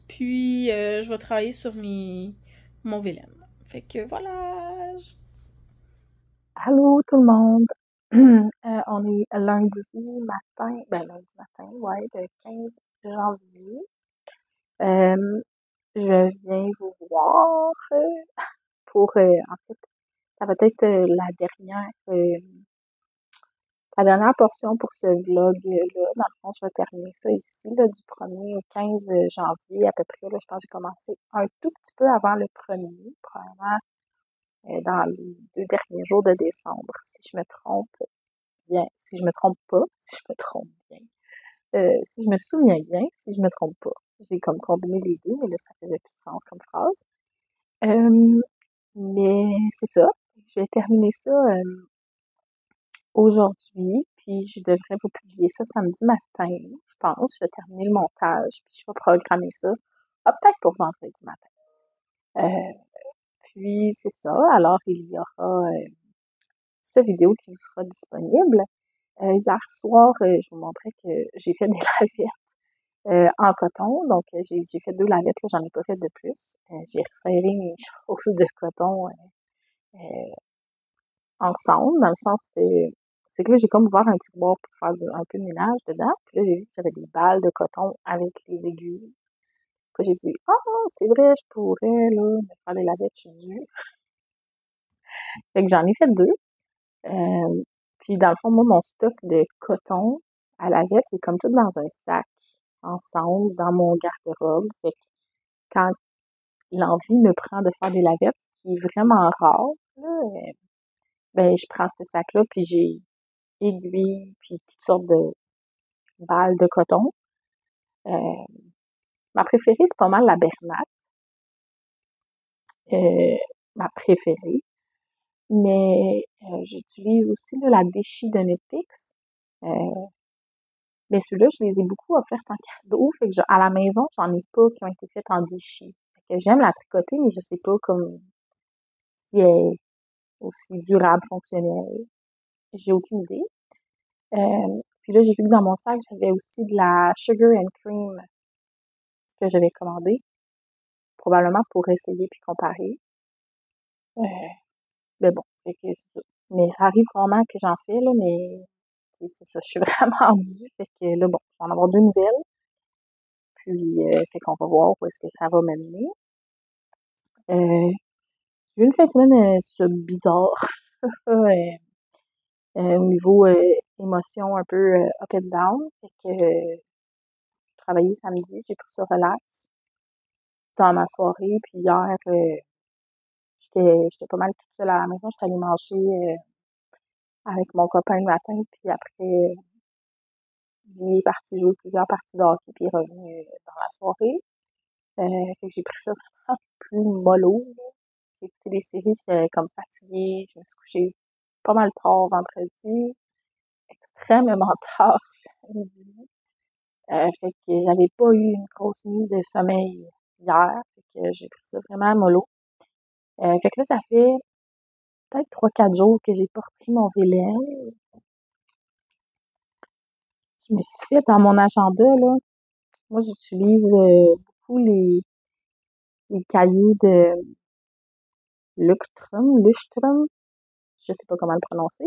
Puis, je vais travailler sur mon Vélem. Fait que voilà. Allô tout le monde! On est lundi matin, ouais, le 15 janvier. Je viens vous voir pour, en fait, ça va être la dernière portion pour ce vlog-là. Dans le fond, je vais terminer ça ici, là, du 1er au 15 janvier à peu près. Là, je pense que j'ai commencé un tout petit peu avant le 1er, probablement dans les 2 derniers jours de décembre, si je me trompe bien, si je me trompe pas, si je me trompe bien, si je me souviens bien, si je me trompe pas. J'ai comme combiné les deux, mais là, ça faisait plus de sens comme phrase. Mais c'est ça. Je vais terminer ça aujourd'hui, puis je devrais vous publier ça samedi matin, je pense. Je vais terminer le montage, puis je vais programmer ça. Ah, peut-être pour vendredi matin. Puis c'est ça. Alors, il y aura cette vidéo qui vous sera disponible. Hier soir, je vous montrais que j'ai fait des lavettes en coton. Donc, j'ai fait 2 lavettes, là, j'en ai pas fait de plus. J'ai resserré mes choses de coton ensemble, dans le sens que c'est que là, j'ai comme ouvert un petit bois pour faire un peu de ménage dedans. Puis là, j'ai vu que j'avais des balles de coton avec les aiguilles. Puis j'ai dit, ah, c'est vrai, je pourrais, là, me faire des lavettes, je suis due. Fait que j'en ai fait 2. Puis dans le fond, moi, mon stock de coton à lavette, c'est comme tout dans un sac, ensemble, dans mon garde-robe. Fait que quand l'envie me prend de faire des lavettes, ce qui est vraiment rare, là, ben, je prends ce sac-là, puis j'ai aiguilles, puis toutes sortes de balles de coton. Ma préférée, c'est pas mal la Bernat. Ma préférée. Mais j'utilise aussi là, la Déchi de Netflix. Mais ceux-là, je les ai beaucoup offertes en cadeau. Fait que à la maison, j'en ai pas qui ont été faites en Déchi. Fait que j'aime la tricoter, mais je sais pas comme si elle est aussi durable, fonctionnelle. J'ai aucune idée. Puis là, j'ai vu que dans mon sac, j'avais aussi de la Sugar and Cream que j'avais commandée. Probablement pour essayer puis comparer. Mais bon, fait que c'est ça. Mais ça arrive vraiment que j'en fais, là, mais c'est ça, je suis vraiment due. Fait que là, bon, je vais en avoir 2 nouvelles. Puis, fait qu'on va voir où est-ce que ça va m'amener. J'ai eu une fin de semaine bizarre. Au niveau émotion un peu up and down. Fait que j'ai travaillé samedi, j'ai pris ça relax dans ma soirée. Puis hier, j'étais pas mal toute seule à la maison. J'étais allée manger avec mon copain le matin. Puis après, il est parti jouer plusieurs parties de hockey. Puis il est revenu dans la soirée. Fait que j'ai pris ça vraiment plus mollo. J'ai écouté des séries, j'étais comme fatiguée. Je me suis couchée pas mal tard vendredi. Extrêmement tard samedi. Fait que j'avais pas eu une grosse nuit de sommeil hier. Fait que j'ai pris ça vraiment mollo. Fait que là, ça fait peut-être 3-4 jours que j'ai pas repris mon Vélem. Je me suis fait dans mon agenda, là. Moi, j'utilise beaucoup les cahiers de Lustrum, je sais pas comment le prononcer.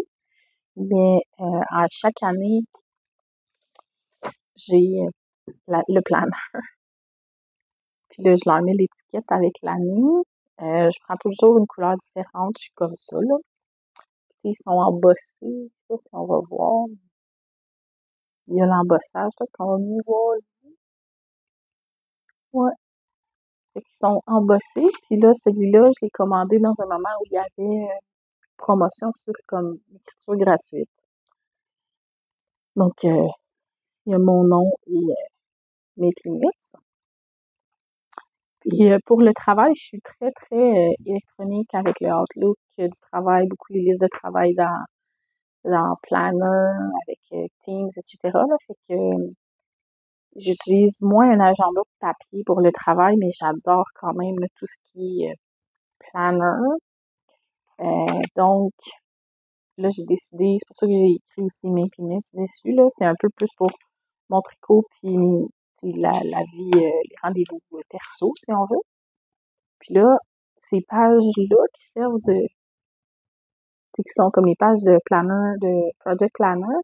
Mais à chaque année, j'ai le planner. Puis là, je leur mets l'étiquette avec l'année. Je prends toujours une couleur différente. Je suis comme ça, là. Puis, ils sont embossés. Je sais pas si on va voir. Il y a l'embossage, là, qu'on va mieux voir. Ouais. Fait qu'ils sont embossés. Puis là, celui-là, je l'ai commandé dans un moment où il y avait promotion sur comme écriture gratuite. Donc, il y a mon nom et mes limites. Puis pour le travail, je suis très, très électronique avec le Outlook du travail, beaucoup les listes de travail dans Planner, avec Teams, etc. Là, fait que j'utilise moins un agenda de papier pour le travail, mais j'adore quand même là, tout ce qui est Planner. Donc, là, j'ai décidé, c'est pour ça que j'ai écrit aussi mes limites dessus, là. C'est un peu plus pour mon tricot puis la vie, les rendez-vous perso, si on veut. Puis là, ces pages-là qui servent qui sont comme les pages de planner, de Project Planner,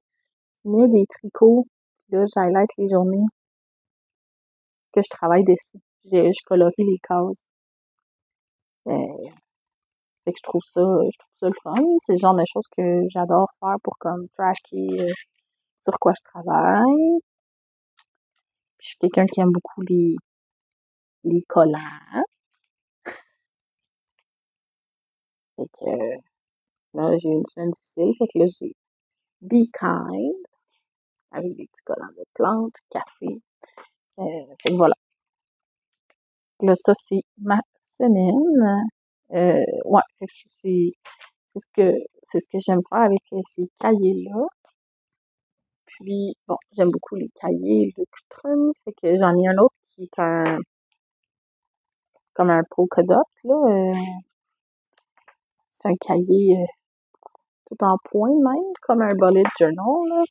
je mets des tricots, puis là, j'highlight les journées que je travaille dessus. Je colorie les cases. Euh, fait que je trouve ça le fun. C'est le genre de choses que j'adore faire pour comme tracker sur quoi je travaille. Puis je suis quelqu'un qui aime beaucoup les collants. Fait que là, j'ai une semaine difficile. Fait que là, j'ai Be Kind avec des petits collants de plantes, café. Fait que voilà. Là, ça, c'est ma semaine. Ouais, fait que c'est ce que j'aime faire avec ces cahiers-là. Puis, bon, j'aime beaucoup les cahiers de Cutrum. Fait que j'en ai un autre qui est comme un polka dot, là. C'est un cahier tout en point même, comme un bullet journal, là.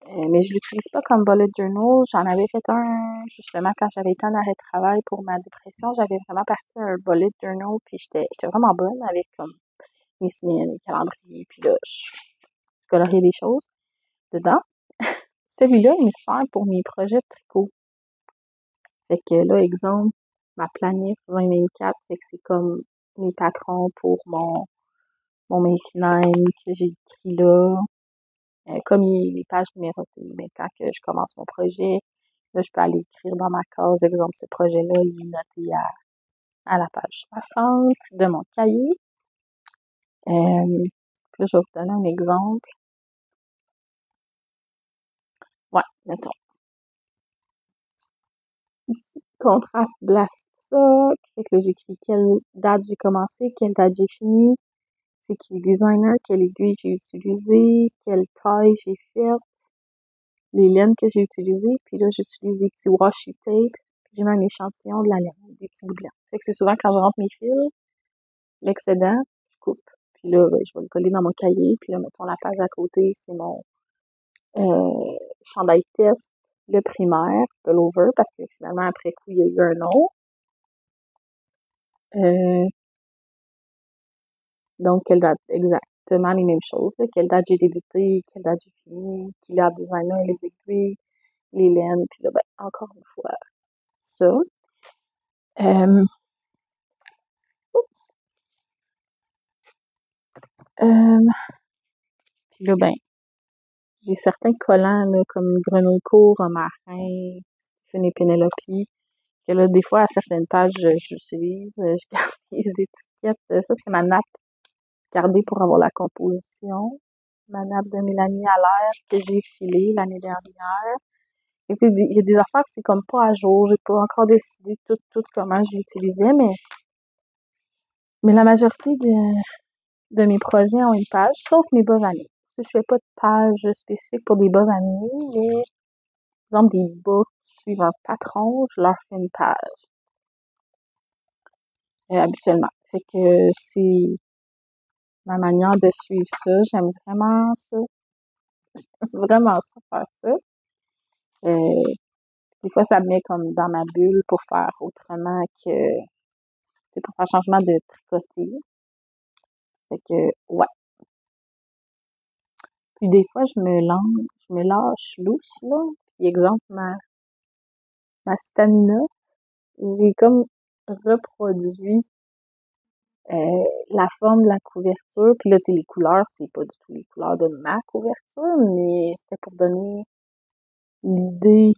Mais je l'utilise pas comme bullet journal. J'en avais fait un, justement, quand j'avais été en arrêt de travail pour ma dépression. J'avais vraiment parti un bullet journal, puis j'étais vraiment bonne avec comme mes semaines, les calendriers, puis là, je coloriais des choses dedans. Celui-là, il me sert pour mes projets de tricot. Fait que là, exemple, ma planif 2024, fait que c'est comme mes patrons pour mon make line que j'ai écrit là. Comme les pages numérotées. Mais quand que je commence mon projet, là, je peux aller écrire dans ma case, exemple, ce projet-là, il est noté à la page 60 de mon cahier. Puis là, je vais vous donner un exemple. Ouais, mettons. Ici, contraste blast sock. Fait que là, j'écris quelle date j'ai commencé, quelle date j'ai fini, c'est qui le designer, quelle aiguille j'ai utilisée, quelle taille j'ai faite, les laines que j'ai utilisées, puis là, j'utilise des petits washi tape, puis j'ai même un échantillon de la laine, des petits bouts de laine. Fait que c'est souvent quand je rentre mes fils, l'excédent, je coupe. Puis là, ben, je vais le coller dans mon cahier, puis là, mettons la page à côté, c'est mon chandail test, le primaire, de l'over, parce que finalement, après coup, il y a eu un autre. Donc, quelle date? Exactement les mêmes choses. Là. Quelle date j'ai débuté, quelle date j'ai fini, qui l'a designer, les aiguilles, les laines, puis là, ben, encore une fois, ça. Oups. Puis là, ben, j'ai certains collants, là, comme Grenouille court, un marin, Stephen et Penelope, que là, des fois, à certaines pages, j'utilise, je garde les étiquettes. Ça, c'est ma nappe gardée pour avoir la composition. Ma nappe de Mélanie Allaire que j'ai filée l'année dernière. Et tu sais, il y a des affaires que c'est comme pas à jour. J'ai pas encore décidé tout comment je l'utilisais, mais la majorité de mes projets ont une page, sauf mes bas vanille. Si je fais pas de page spécifique pour des bas vanille, mais, par exemple, des bas qui suivent un patron, je leur fais une page, habituellement. Fait que c'est ma manière de suivre ça. J'aime vraiment ça. Vraiment ça, faire ça. Euh, des fois, ça me met comme dans ma bulle pour faire autrement que, c'est pour faire changement de tricoter. Fait que, ouais. Puis des fois, je me lâche lousse, là. Puis exemple, ma stamina, j'ai comme reproduit la forme de la couverture. Puis là, tu sais, les couleurs, c'est pas du tout les couleurs de ma couverture, mais c'était pour donner l'idée,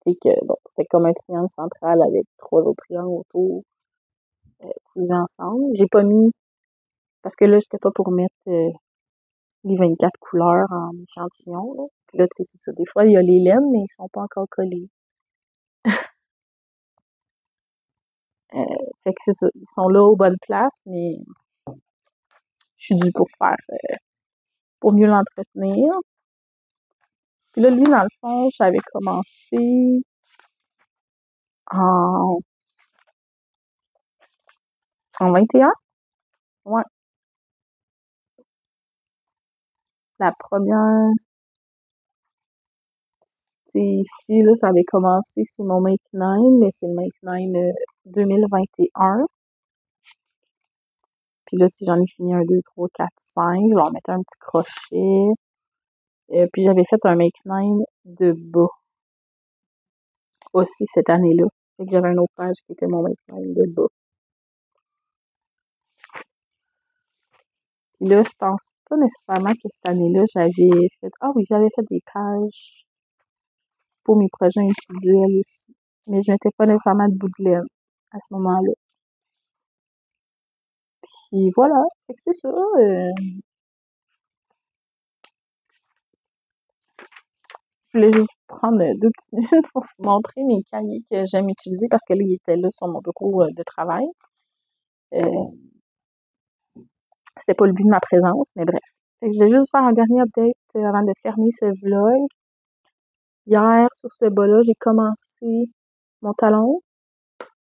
c'est que bon, c'était comme un triangle central avec trois autres triangles autour cousus ensemble. J'ai pas mis, parce que là, j'étais pas pour mettre les 24 couleurs en échantillon, là. Puis là, tu sais, c'est ça. Des fois, il y a les laines, mais ils sont pas encore collés. Fait que c'est ça. Ils sont là aux bonnes places, mais je suis due pour faire, pour mieux l'entretenir. Puis là, lui, dans le fond, j'avais commencé en, en 21. Ouais. La première, c'est ici, là, ça avait commencé, c'est mon Make 9, mais c'est le Make 9 2021. Puis là, tu sais, j'en ai fini un, deux, trois, quatre, cinq. Je vais en mettre un petit crochet. Puis j'avais fait un Make 9 de bas aussi cette année-là. Fait que j'avais une autre page qui était mon Make 9 de bas. Puis là, je pense pas nécessairement que cette année-là, j'avais fait... Ah oui, j'avais fait des pages pour mes projets individuels aussi. Mais je mettais pas nécessairement de bout de laine à ce moment-là. Puis voilà, fait que c'est ça. Je voulais juste prendre 2 petites minutes pour vous montrer mes cahiers que j'aime utiliser parce que là, ils étaient là sur mon bureau de travail. Euh, C'était pas le but de ma présence, mais bref. Fait que je vais juste faire un dernier update avant de fermer ce vlog. Hier, sur ce bas-là, j'ai commencé mon talon.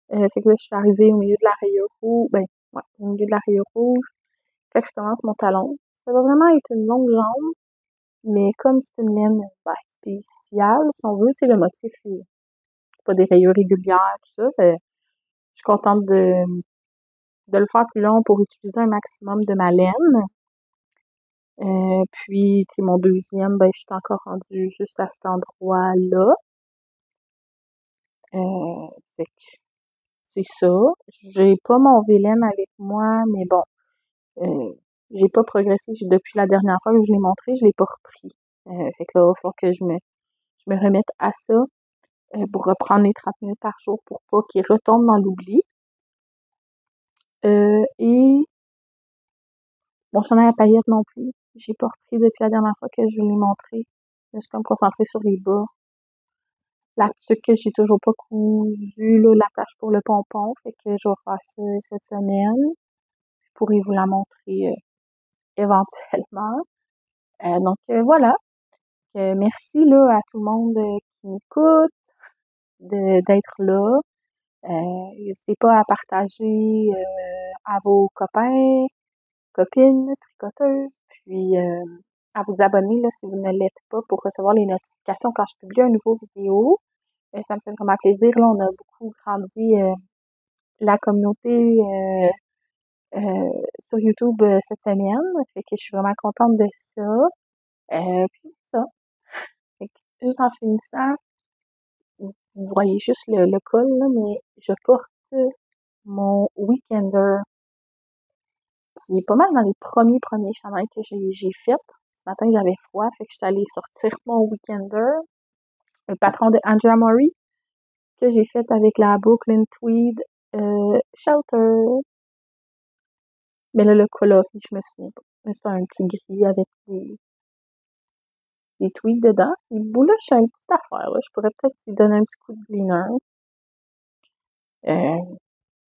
Fait que là, je suis arrivée au milieu de la rayure rouge. Ben, ouais, au milieu de la rayure rouge. Fait que je commence mon talon. Ça va vraiment être une longue jambe, mais comme c'est une laine spéciale, si on veut, tu sais, le motif, c'est pas des rayures régulières, tout ça. Je suis contente de le faire plus long pour utiliser un maximum de ma laine. Puis, tu sais, mon deuxième, ben, je suis encore rendue juste à cet endroit-là. Fait que c'est ça. J'ai pas mon Vélène avec moi, mais bon, j'ai pas progressé. Depuis la dernière fois que je l'ai montré, je l'ai pas repris. Fait que là, il va falloir que je me remette à ça pour reprendre les 30 minutes par jour pour pas qu'il retombe dans l'oubli. Et mon chandail à paillettes non plus. J'ai pas repris depuis la dernière fois que je l'ai montré. Je me suis comme concentrée sur les bas. La tuque que j'ai toujours pas cousu, là, la tâche pour le pompon. Fait que je vais faire ça cette semaine. Je pourrais vous la montrer éventuellement. Voilà. Merci là à tout le monde qui m'écoute, d'être là. N'hésitez pas à partager à vos copains, copines, tricoteuses, puis à vous abonner là, si vous ne l'êtes pas pour recevoir les notifications quand je publie un nouveau vidéo. Ça me fait vraiment plaisir. Là, on a beaucoup grandi la communauté sur YouTube cette semaine. Fait que je suis vraiment contente de ça. Puis c'est ça. Fait que, juste en finissant, vous voyez juste le col, là, mais je porte mon Weekender, qui est pas mal dans les premiers chandails que j'ai fait. Ce matin, j'avais froid, fait que j'étais allée sortir mon Weekender, le patron de Andrea Mori, que j'ai fait avec la Brooklyn Tweed Shelter. Mais là, le coloris, je me souviens pas. Mais c'est un petit gris avec des tweeds dedans. Les bouloches, c'est une petite affaire, là. Je pourrais peut-être lui donner un petit coup de cleaner. Euh,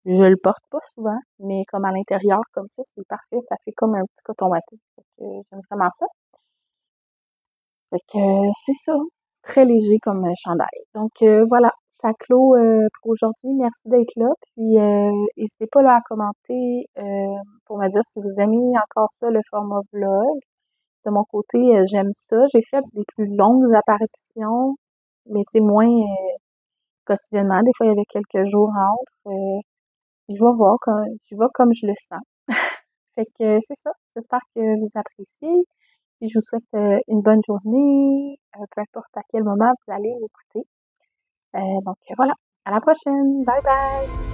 je le porte pas souvent, mais comme à l'intérieur, comme ça, c'est parfait. Ça fait comme un petit coton watté. Fait que j'aime vraiment ça. Fait que c'est ça. Très léger comme chandail. Donc voilà. Ça clôt pour aujourd'hui. Merci d'être là. Puis n'hésitez pas là à commenter pour me dire si vous aimez encore ça, le format vlog. De mon côté, j'aime ça. J'ai fait des plus longues apparitions, mais tu sais, moins quotidiennement. Des fois, il y avait quelques jours entre. Je vais voir je vais comme je le sens. Fait que c'est ça. J'espère que vous appréciez. Puis je vous souhaite une bonne journée, peu importe à quel moment vous allez l'écouter. Donc voilà, à la prochaine. Bye bye!